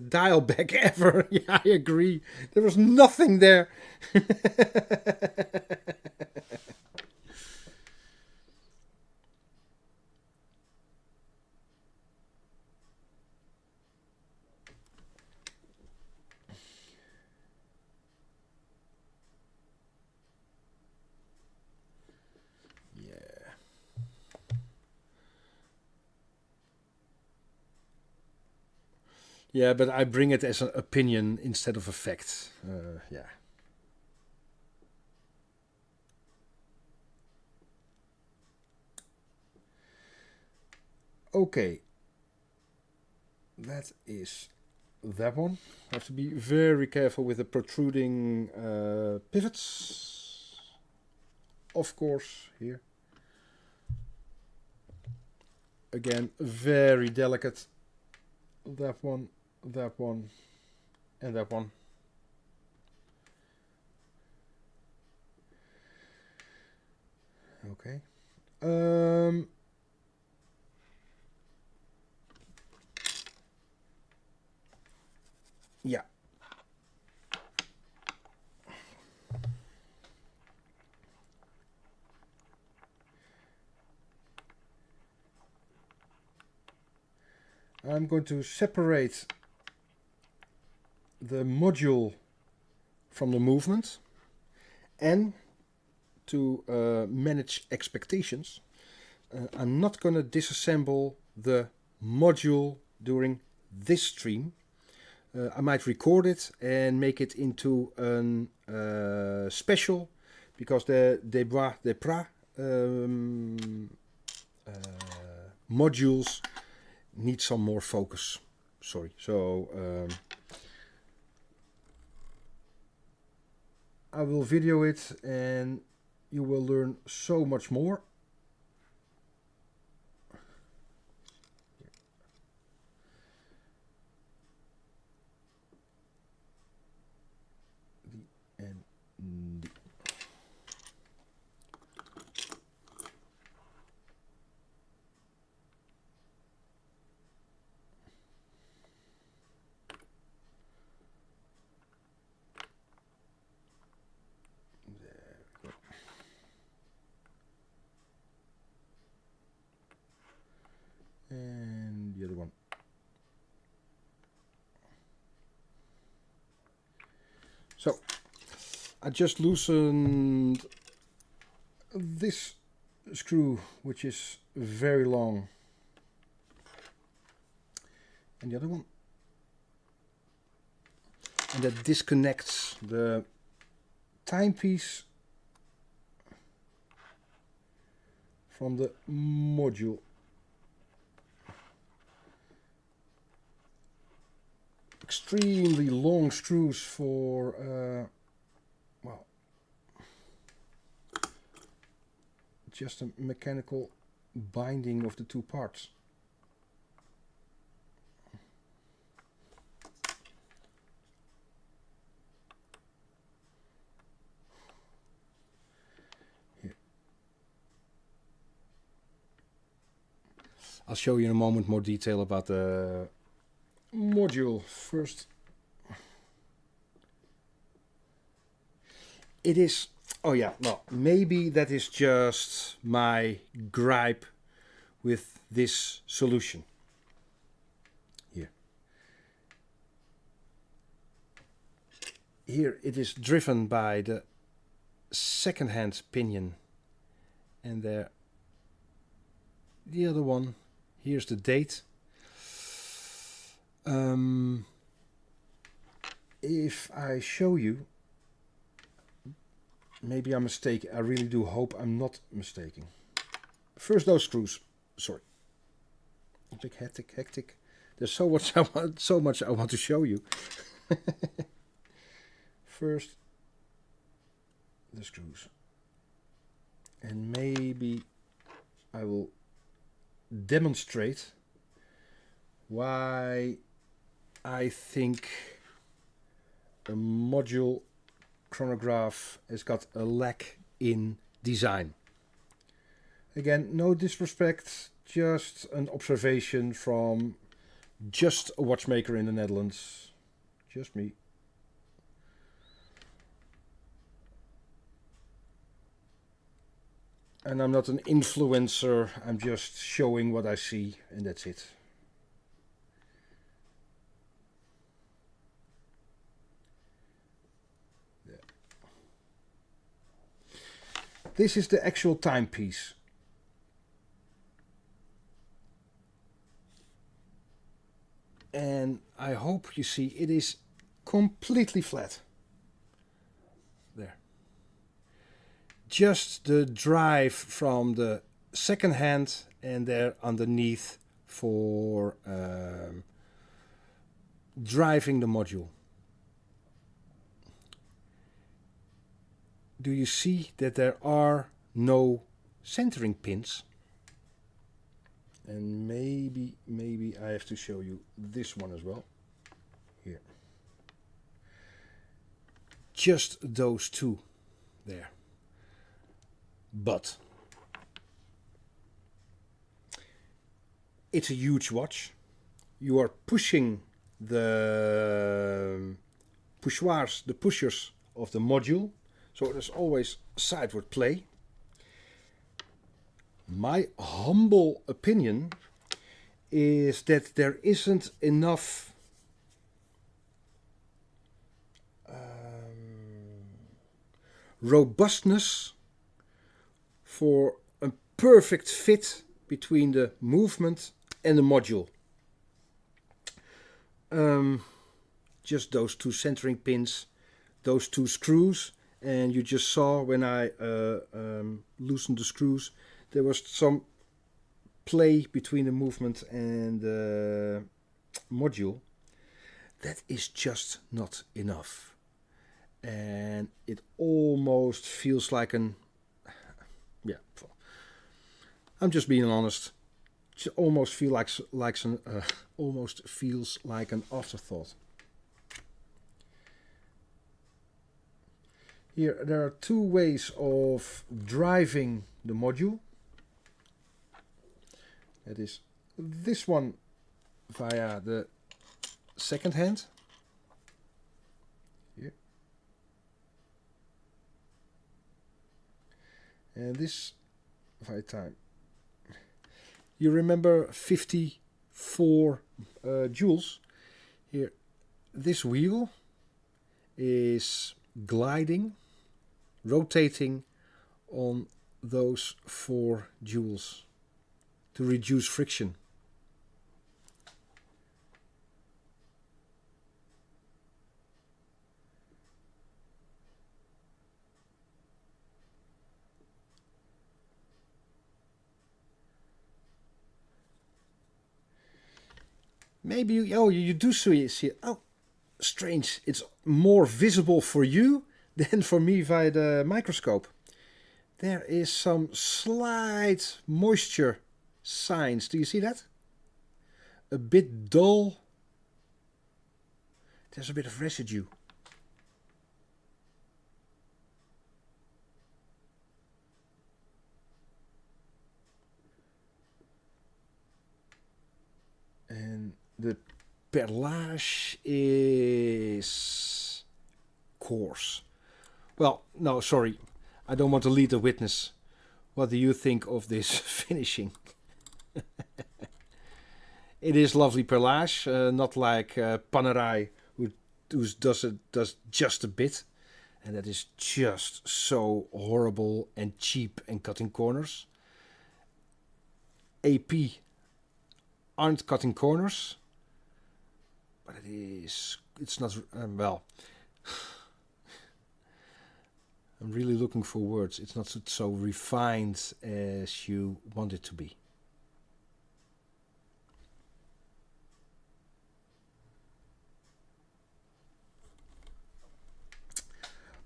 dial back ever. Yeah, I agree. There was nothing there. Yeah, but I bring it as an opinion instead of a fact. Yeah. Okay. That is that one. I have to be very careful with the protruding pivots. Of course, here. Again, very delicate. That one, and that one. Okay. Yeah. I'm going to separate the module from the movement, and to manage expectations, I'm not going to disassemble the module during this stream. I might record it and make it into a special, because the Debois Depra modules need some more focus. Sorry. So I will video it and you will learn so much more. And the other one. So I just loosened this screw, which is very long, and the other one, and that disconnects the timepiece from the module. Extremely long screws for well, just a mechanical binding of the two parts. Here. I'll show you in a moment more detail about the module first. It is Oh yeah, well, maybe that is just my gripe with this solution. Here. Here it is driven by the second-hand pinion, and there the other one. Here's the date. If I show you, maybe I'm mistaken. I really do hope I'm not mistaken. First, those screws. Sorry. Big hectic. There's so much I want to show you. First, the screws, and maybe I will demonstrate why I think a module chronograph has got a lack in design. Again, no disrespect, just an observation from just a watchmaker in the Netherlands. Just me. And I'm not an influencer, I'm just showing what I see, and that's it. There. This is the actual timepiece. And I hope you see it is completely flat. There. Just the drive from the second hand, and there underneath for driving the module. Do you see that there are no centering pins? And maybe I have to show you this one as well. Here. Just those two there. But it's a huge watch. You are pushing the pushers of the module, so there's always sideward play. My humble opinion is that there isn't enough robustness for a perfect fit between the movement and the module. Just those two centering pins, those two screws, and you just saw when I loosened the screws, there was some play between the movement and the module. That is just not enough. And it almost feels like an... Yeah, I'm just being honest. It almost feels like an afterthought. Here there are two ways of driving the module. That is this one via the second hand. Here. And this via time. You remember 54 joules? Here, this wheel is gliding, rotating on those 4 joules to reduce friction. Maybe you do see it. Oh, strange. It's more visible for you than for me via the microscope. There is some slight moisture signs. Do you see that? A bit dull. There's a bit of residue. And the perlage is coarse. Well, no, sorry. I don't want to lead the witness. What do you think of this finishing? It is lovely perlage, not like Panerai, who does just a bit. And that is just so horrible and cheap and cutting corners. AP aren't cutting corners, but it's not, well, I'm really looking for words. It's not so refined as you want it to be.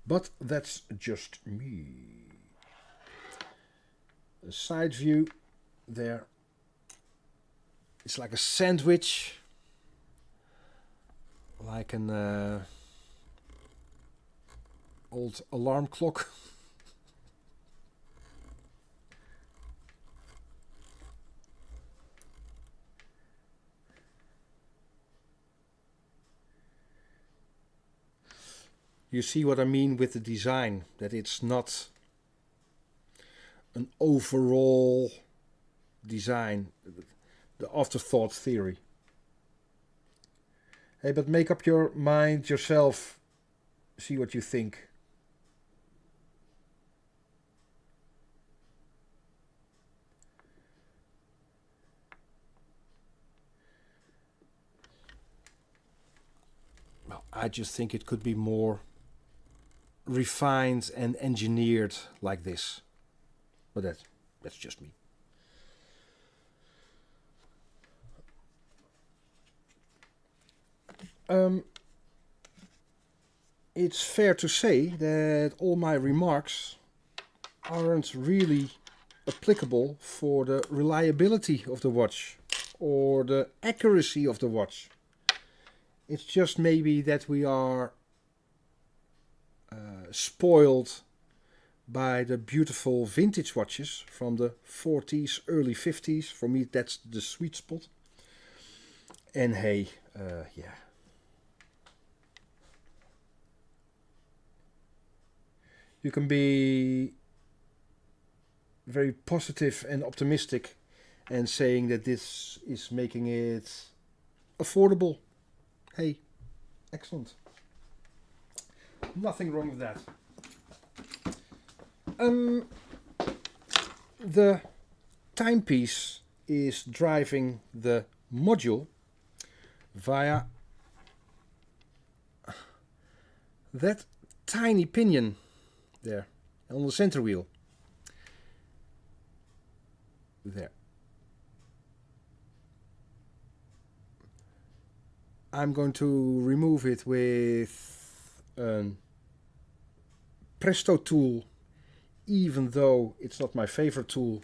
But that's just me. A side view there. It's like a sandwich. Like an old alarm clock. You see what I mean with the design, that it's not an overall design, the afterthought theory. Hey, but make up your mind yourself, see what you think. Well, I just think it could be more refined and engineered like this, but that's just me. It's fair to say that all my remarks aren't really applicable for the reliability of the watch or the accuracy of the watch. It's just maybe that we are spoiled by the beautiful vintage watches from the 40s, early 50s. For me, that's the sweet spot. And hey, yeah. You can be very positive and optimistic and saying that this is making it affordable. Hey, excellent. Nothing wrong with that. The timepiece is driving the module via that tiny pinion there on the center wheel. There. I'm going to remove it with a Presto tool, even though it's not my favorite tool.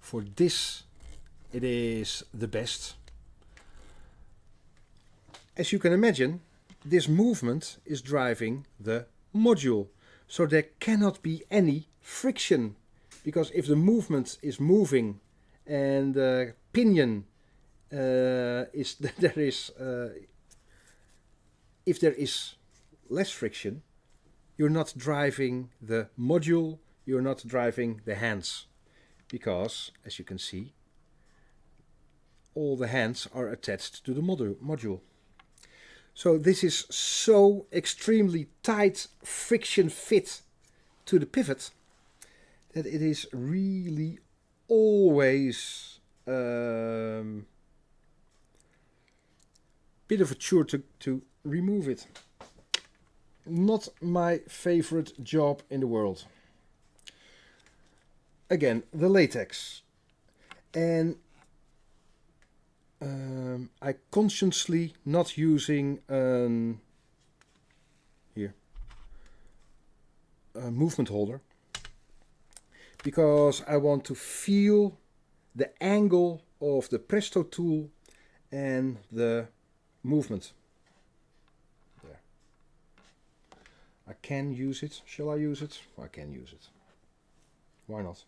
For this, it is the best. As you can imagine, this movement is driving the module. So there cannot be any friction, because if the movement is moving and the pinion if there is less friction, you're not driving the module, you're not driving the hands, because as you can see, all the hands are attached to the module. So this is so extremely tight friction fit to the pivot that it is really always bit of a chore to remove it. Not my favorite job in the world. Again, the latex. And I consciously not using a movement holder, because I want to feel the angle of the Presto tool and the movement. There. I can use it. Shall I use it? I can use it. Why not?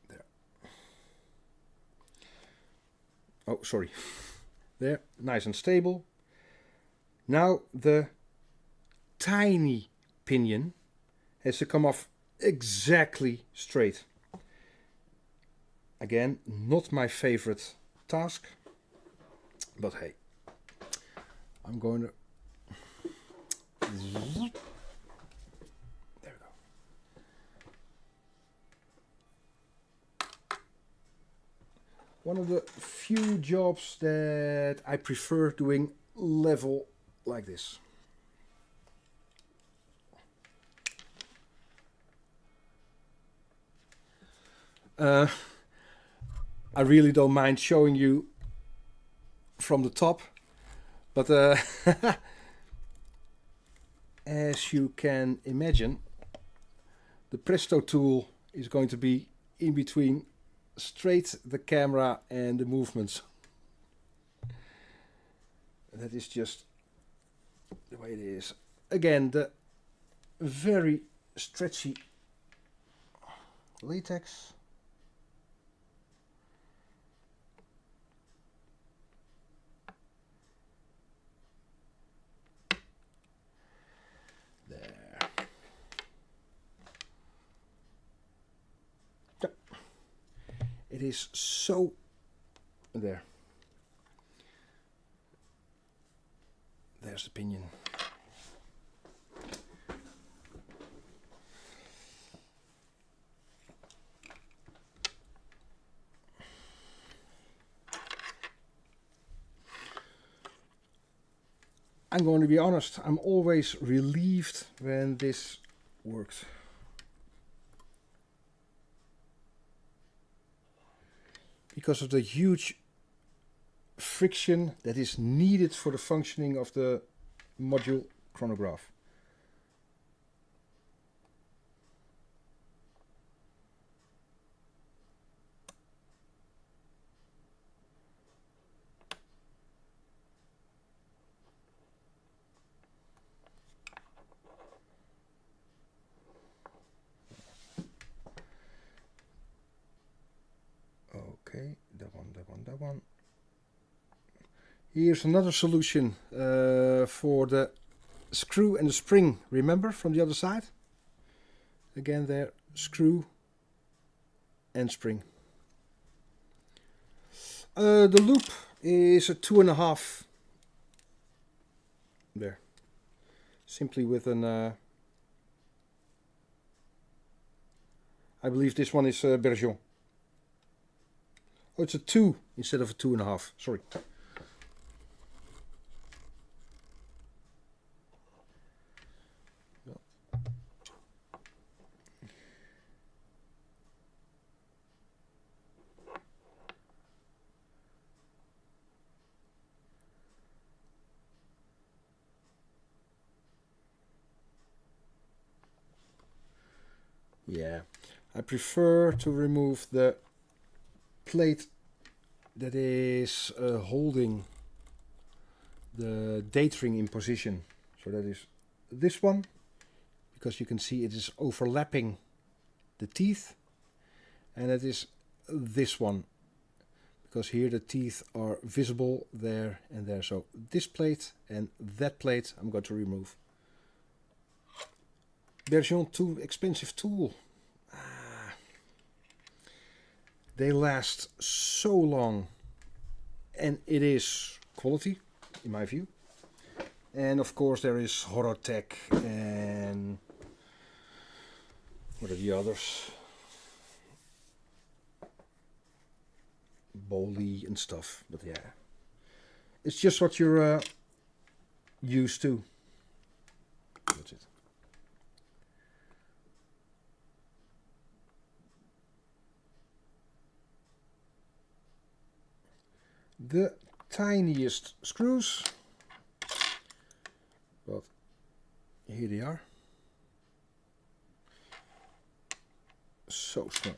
There. Oh, sorry. There, nice and stable. Now the tiny pinion has to come off exactly straight. Again, not my favorite task, but hey, I'm going to... There we go. One of the few jobs that I prefer doing level like this. I really don't mind showing you from the top, but as you can imagine, the Presto tool is going to be in between straight the camera and the movements. That is just the way it is. Again, the very stretchy latex. There. Yep. It is so there. There's the pinion. I'm going to be honest, I'm always relieved when this works. Because of the huge friction that is needed for the functioning of the module chronograph. Okay, that one. Here's another solution for the screw and the spring. Remember from the other side? Again there, screw and spring. The loop is a 2.5. There. Simply with an... I believe this one is Bergeon. Oh, it's a 2 instead of a 2.5. Sorry. Yeah, I prefer to remove the plate that is holding the date ring in position. So that is this one, because you can see it is overlapping the teeth, and it is this one, because here the teeth are visible there and there. So this plate and that plate I'm going to remove. Bergeon too expensive tool. They last so long, and it is quality in my view. And of course there is Horotech and what are the others? Boli and stuff, but yeah, it's just what you're used to. That's it. The tiniest screws, but here they are. So small.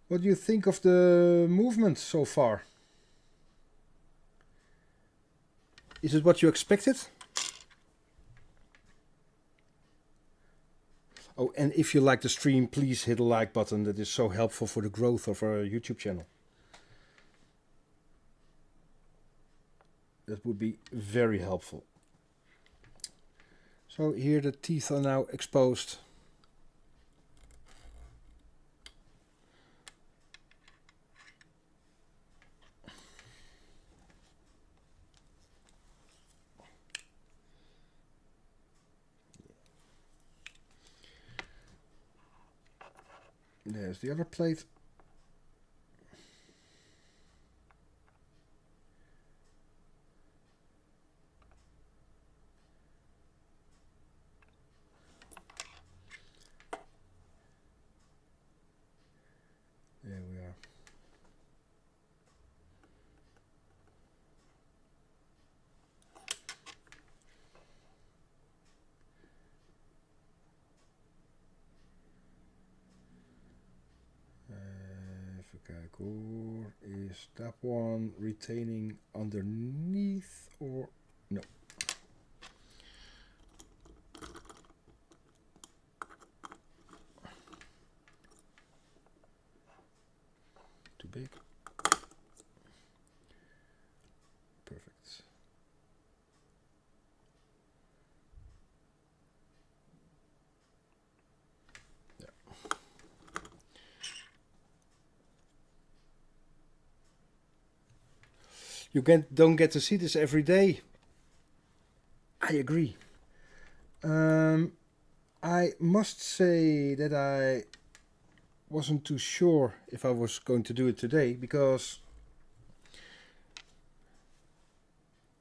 What do you think of the movement so far? Is it what you expected? Oh, and if you like the stream, please hit the like button. That is so helpful for the growth of our YouTube channel. That would be very helpful. So here the teeth are now exposed. There's the other plate. There we are. Even kijken hoor. Is that one retaining underneath or no? Too big. Perfect. Yeah. You don't get to see this every day. I agree. I must say that I wasn't too sure if I was going to do it today because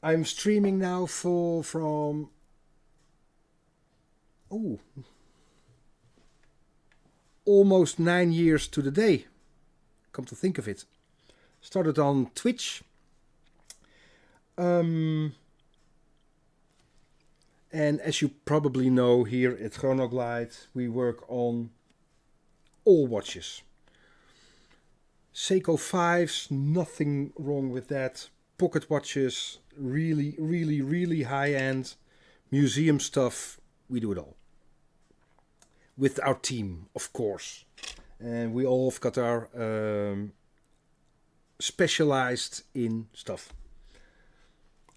I'm streaming now from almost 9 years to the day. Come to think of it. Started on Twitch. And as you probably know, here at Chronoglide, we work on all watches. Seiko 5s, nothing wrong with that. Pocket watches, really, really, really high-end. Museum stuff, we do it all. With our team, of course. And we all have got our specialized in stuff.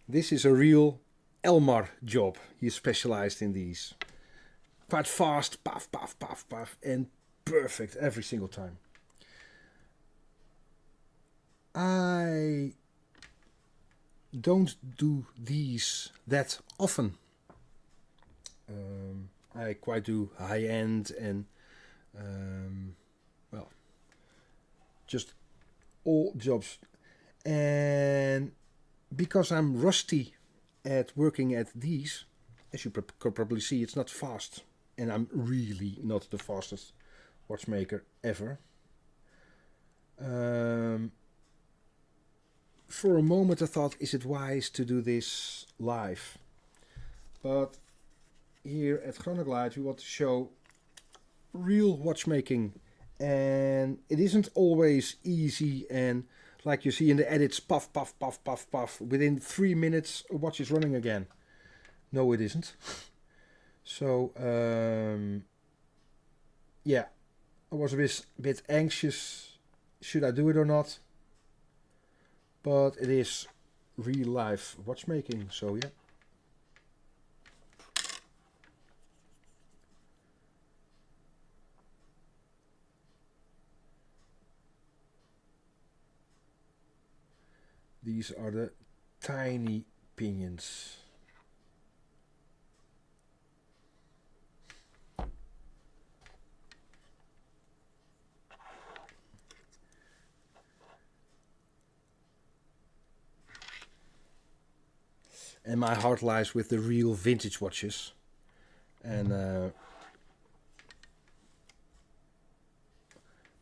This is a real Elmar job. He's specialized in these. Quite fast, puff, puff, puff, puff, and perfect every single time. I don't do these that often. I quite do high end and well, just all jobs. And because I'm rusty at working at these, as you could probably see, it's not fast. And I'm really not the fastest watchmaker ever. For a moment I thought, is it wise to do this live? But here at Chronoglide we want to show real watchmaking. And it isn't always easy, and like you see in the edits, puff, puff, puff, puff, puff. Within 3 minutes a watch is running again. No, it isn't. So, yeah, I was a bit anxious. Should I do it or not? But it is real life watchmaking, so yeah. These are the tiny pinions. And my heart lies with the real vintage watches. And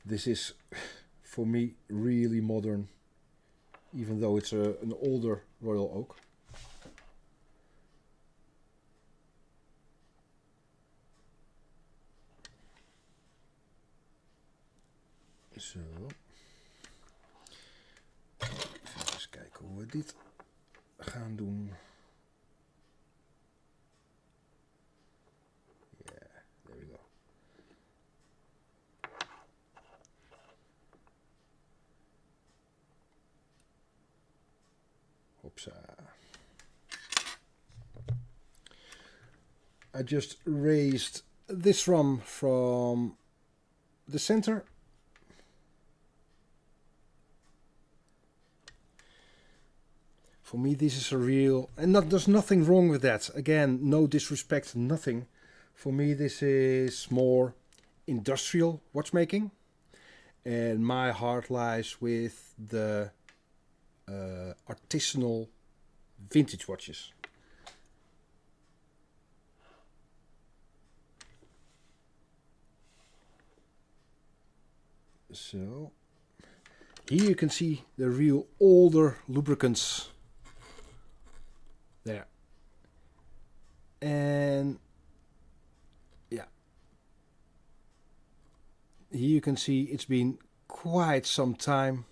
this is, for me, really modern. Even though it's an older Royal Oak. Zo. Even eens kijken hoe we dit gaan doen. I just raised this ROM from the center. For me, this is a real, and there's nothing wrong with that. Again, no disrespect, nothing. For me, this is more industrial watchmaking, and my heart lies with the artisanal vintage watches. So here you can see the real older lubricants there. And yeah, here you can see it's been quite some time.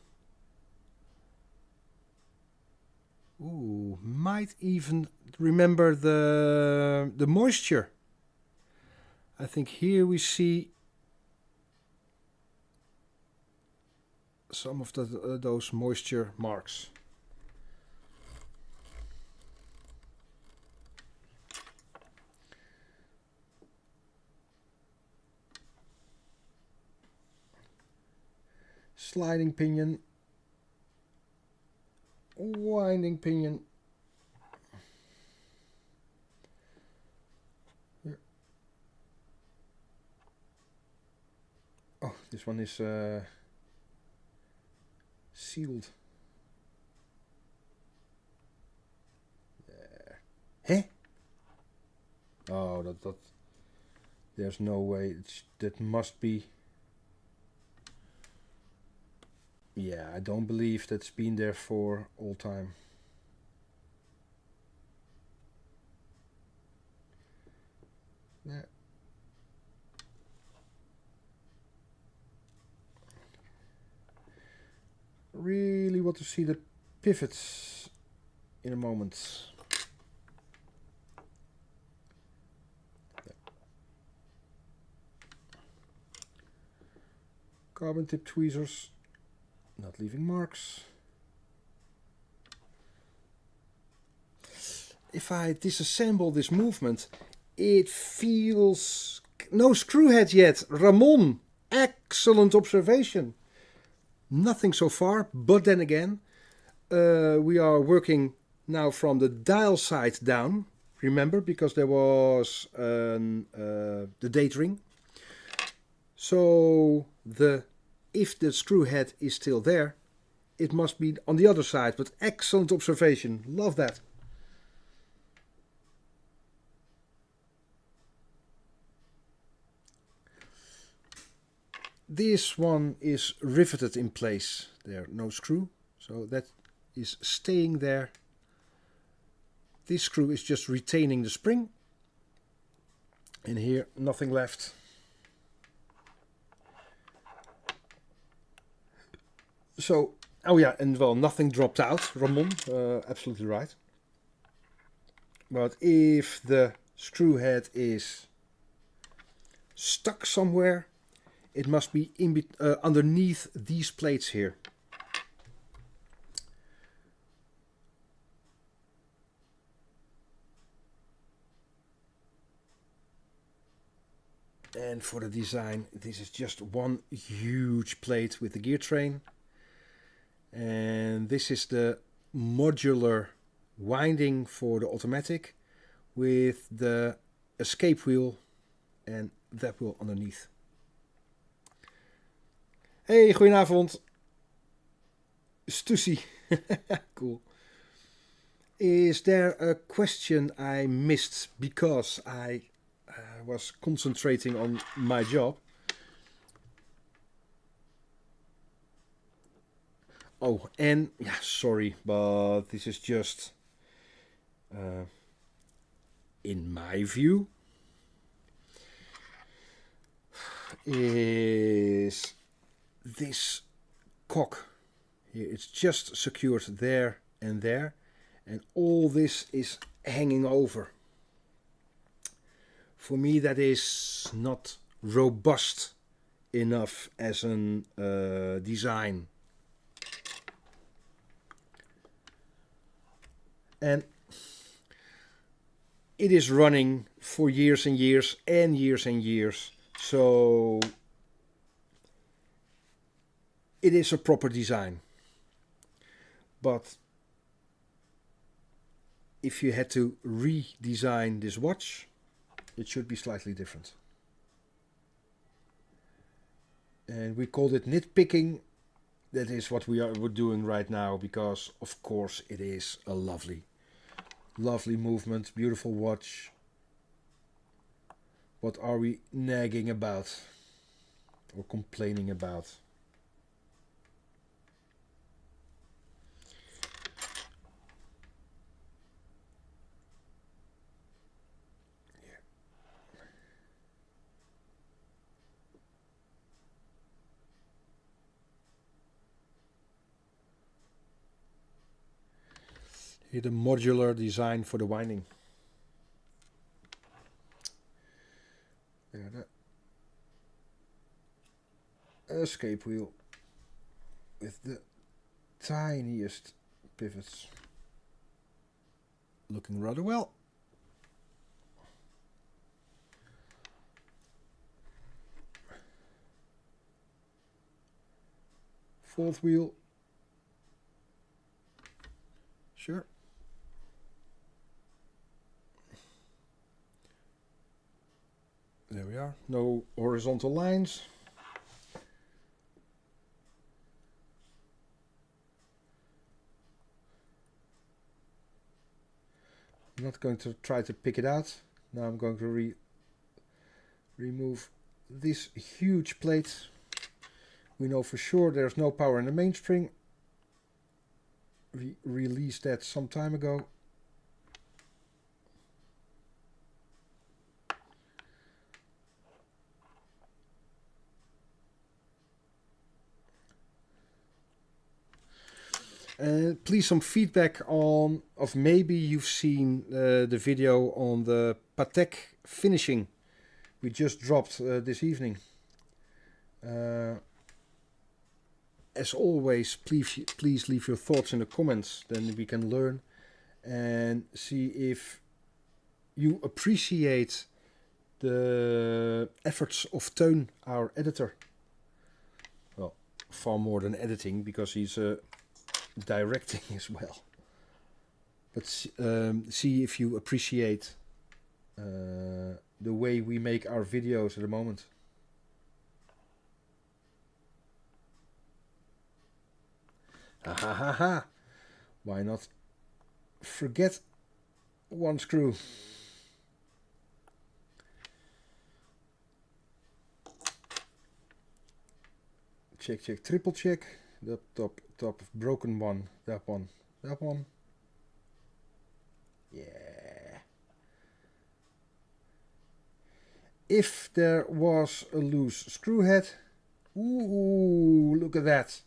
Ooh, might even remember the moisture. I think here we see some of those moisture marks. Sliding pinion, winding pinion. Here. Oh, this one is sealed. There. Huh? Oh, that there's no way. That must be. Yeah, I don't believe that's been there for all time. Yeah. Really want to see the pivots in a moment. Yeah. Carbon tip tweezers. Not leaving marks. If I disassemble this movement, it feels... No screw head yet. Ramon, excellent observation. Nothing so far, but then again, we are working now from the dial side down. Remember, because there was the date ring. So if the screw head is still there, it must be on the other side. But excellent observation. Love that. This one is riveted in place. There, no screw. So that is staying there. This screw is just retaining the spring. And here, nothing left. So, oh yeah, and well, nothing dropped out, Ramon, absolutely right. But if the screw head is stuck somewhere, it must be underneath these plates here. And for the design, this is just one huge plate with the gear train. And this is the modular winding for the automatic with the escape wheel and that wheel underneath. Hey, goedenavond. Stussy. Cool. Is there a question I missed because I was concentrating on my job? Oh, and yeah, sorry, but this is just, in my view, is this cock here. It's just secured there, and all this is hanging over. For me, that is not robust enough as an design. And it is running for years and years and years and years. So it is a proper design. But if you had to redesign this watch, it should be slightly different. And we called it nitpicking. That is what we're doing right now, because of course it is a lovely movement, beautiful watch. What are we nagging about or complaining about? Here the modular design for the winding. There, the escape wheel with the tiniest pivots. Looking rather well. Fourth wheel. Sure. There we are. No horizontal lines. I'm not going to try to pick it out. Now I'm going to remove this huge plate. We know for sure there's no power in the mainspring. We released that some time ago. Please some feedback on, of maybe you've seen the video on the Patek finishing we just dropped this evening. As always, please leave your thoughts in the comments, then we can learn and see if you appreciate the efforts of Teun, our editor. Well, far more than editing, because he's directing as well. But see if you appreciate the way we make our videos at the moment. Ha ha ha ha! Why not forget one screw? Check, check, triple check. The top broken one. That one. That one. Yeah. If there was a loose screw head. Ooh, look at that.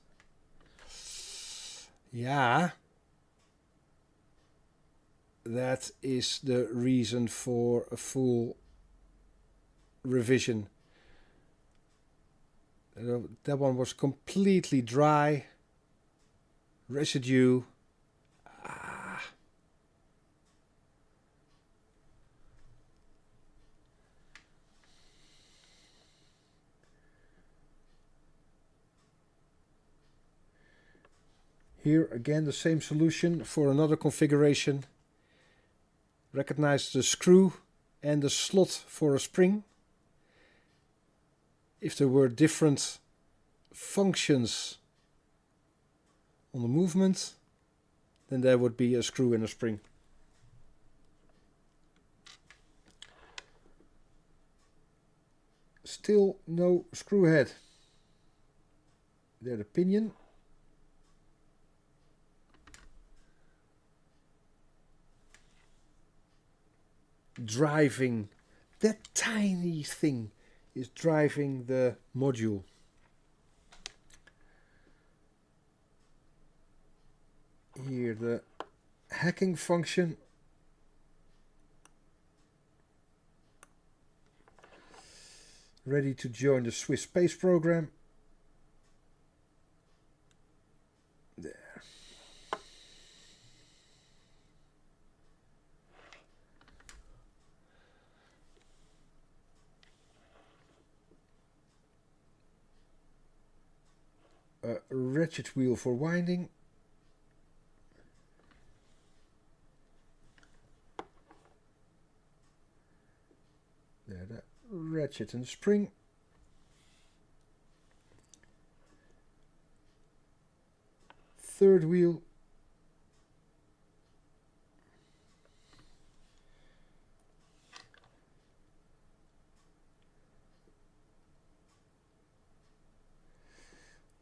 Yeah. That is the reason for a full revision. That one was completely dry. Residue. Ah. Here again the same solution for another configuration. Recognize the screw and the slot for a spring. If there were different functions on the movement, then there would be a screw and a spring. Still no screw head. There the pinion. Driving, that tiny thing is driving the module. Here the hacking function. Ready to join the Swiss space program. There. a ratchet wheel for winding. There, the ratchet and spring. Third wheel.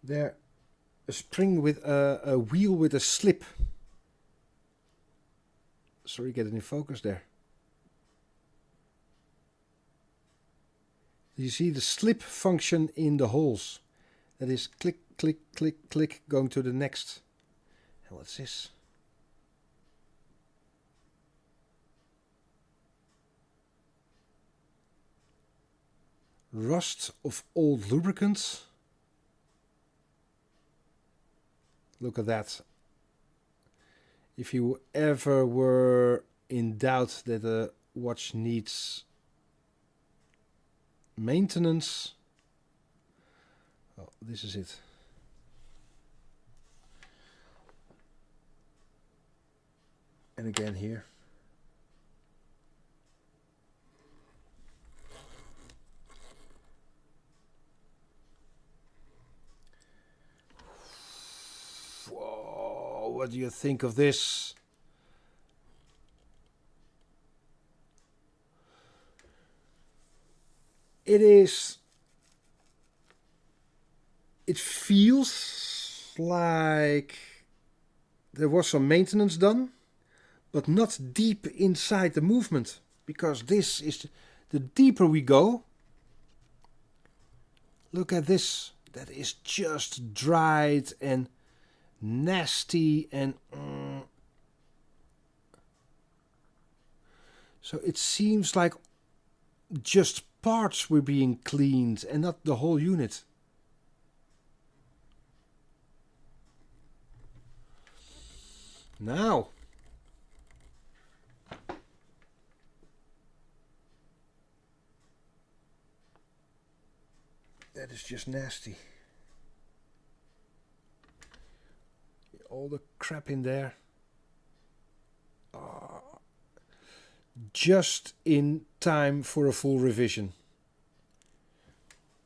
There, a spring with a wheel with a slip. Sorry, get it in focus there. You see the slip function in the holes. That is click, click, click, click, going to the next. And what's this? Rust of old lubricants. Look at that. If you ever were in doubt that a watch needs maintenance, well, this is it. And again here. Whoa, what do you think of this? It feels like there was some maintenance done, but not deep inside the movement, because this is the deeper we go. Look at this. That is just dried and nasty and so it seems like just parts were being cleaned and not the whole unit. Now, that is just nasty. All the crap in there. Just in time for a full revision.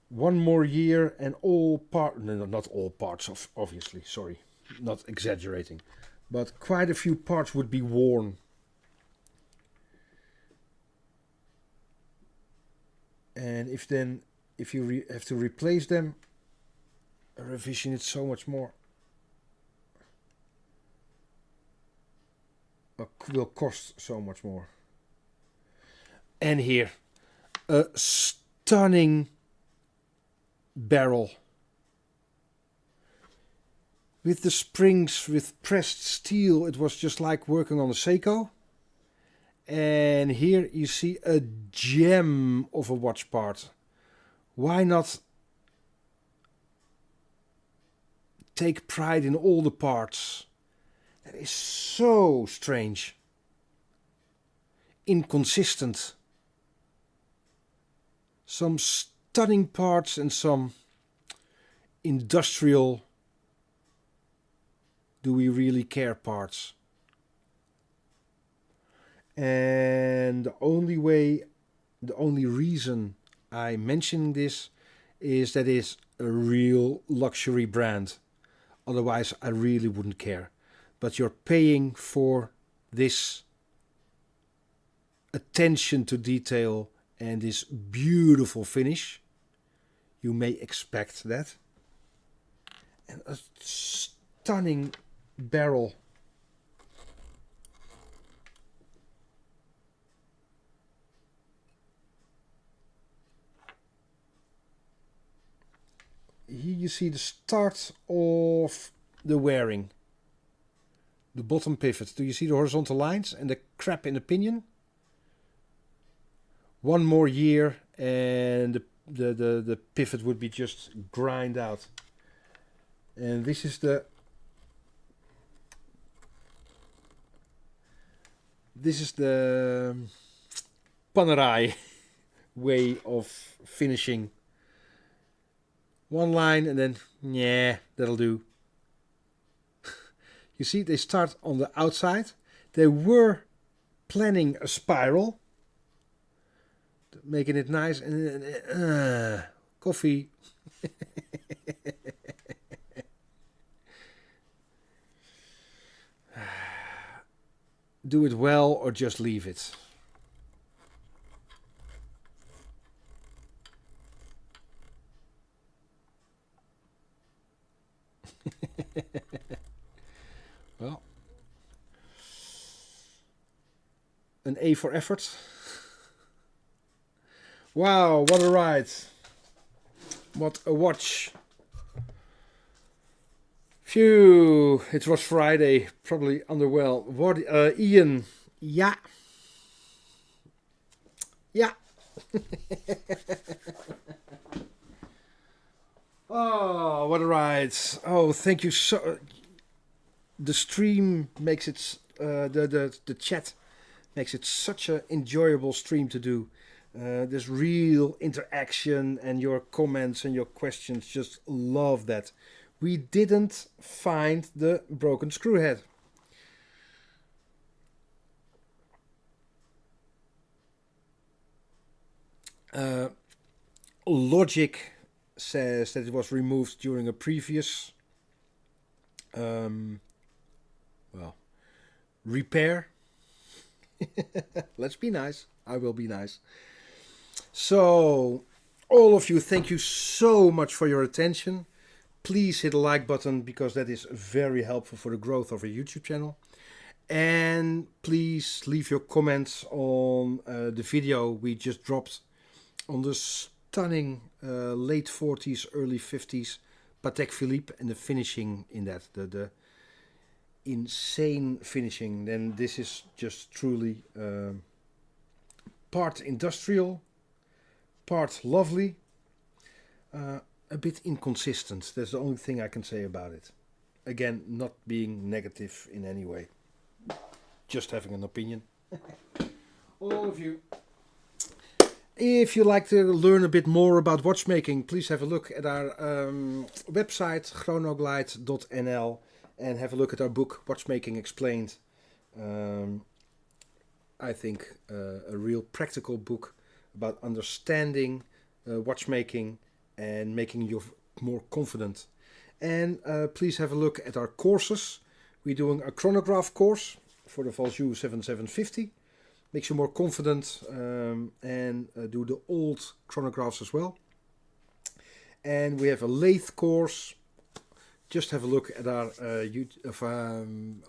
One more year and all parts, no, not all parts, obviously, sorry, not exaggerating, but quite a few parts would be worn. And if you have to replace them, a revision is so much more. Will cost so much more. And here, a stunning barrel with the springs with pressed steel. It was just like working on a Seiko. And here you see a gem of a watch part. Why not take pride in all the parts? That is so strange. Inconsistent. Some stunning parts and some industrial do we really care parts. And the only reason I mention this is that it's a real luxury brand. Otherwise I really wouldn't care. But you're paying for this attention to detail and this beautiful finish. You may expect that. And a stunning barrel. Here you see the start of the wearing. The bottom pivot. Do you see the horizontal lines and the crap in the pinion? One more year and the pivot would be just grind out. And this is the Panerai way of finishing One line and then, yeah, that'll do. You see, they start on the outside. They were planning a spiral, making it nice, and coffee. Do it well or just leave it. Well, an A for effort. Wow, what a ride. What a watch. Phew, it was Friday, probably underwell. What, Ian, yeah. Yeah. Oh, what a ride. Oh, thank you so. The stream makes it, the chat makes it such an enjoyable stream to do. There's real interaction and your comments and your questions, just love that. We didn't find the broken screw head. Logic says that it was removed during a previous repair. Let's be nice. I will be nice. So, all of you, thank you so much for your attention. Please hit the like button because that is very helpful for the growth of our YouTube channel. And please leave your comments on the video we just dropped on the stunning late 40s, early 50s Patek Philippe and the finishing in that. The insane finishing. Then this is just truly part industrial, part lovely. A bit inconsistent. That's the only thing I can say about it. Again, not being negative in any way. Just having an opinion. All of you. If you like to learn a bit more about watchmaking, please have a look at our website, chronoglide.nl, and have a look at our book, Watchmaking Explained. I think a real practical book about understanding watchmaking and making you more confident. And please have a look at our courses. We're doing a chronograph course for the Valjoux 7750. Makes you more confident and do the old chronographs as well. And we have a lathe course. Just have a look at our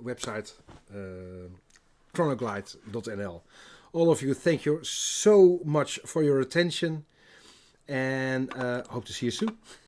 website, chronoglide.nl. All of you, thank you so much for your attention. And hope to see you soon.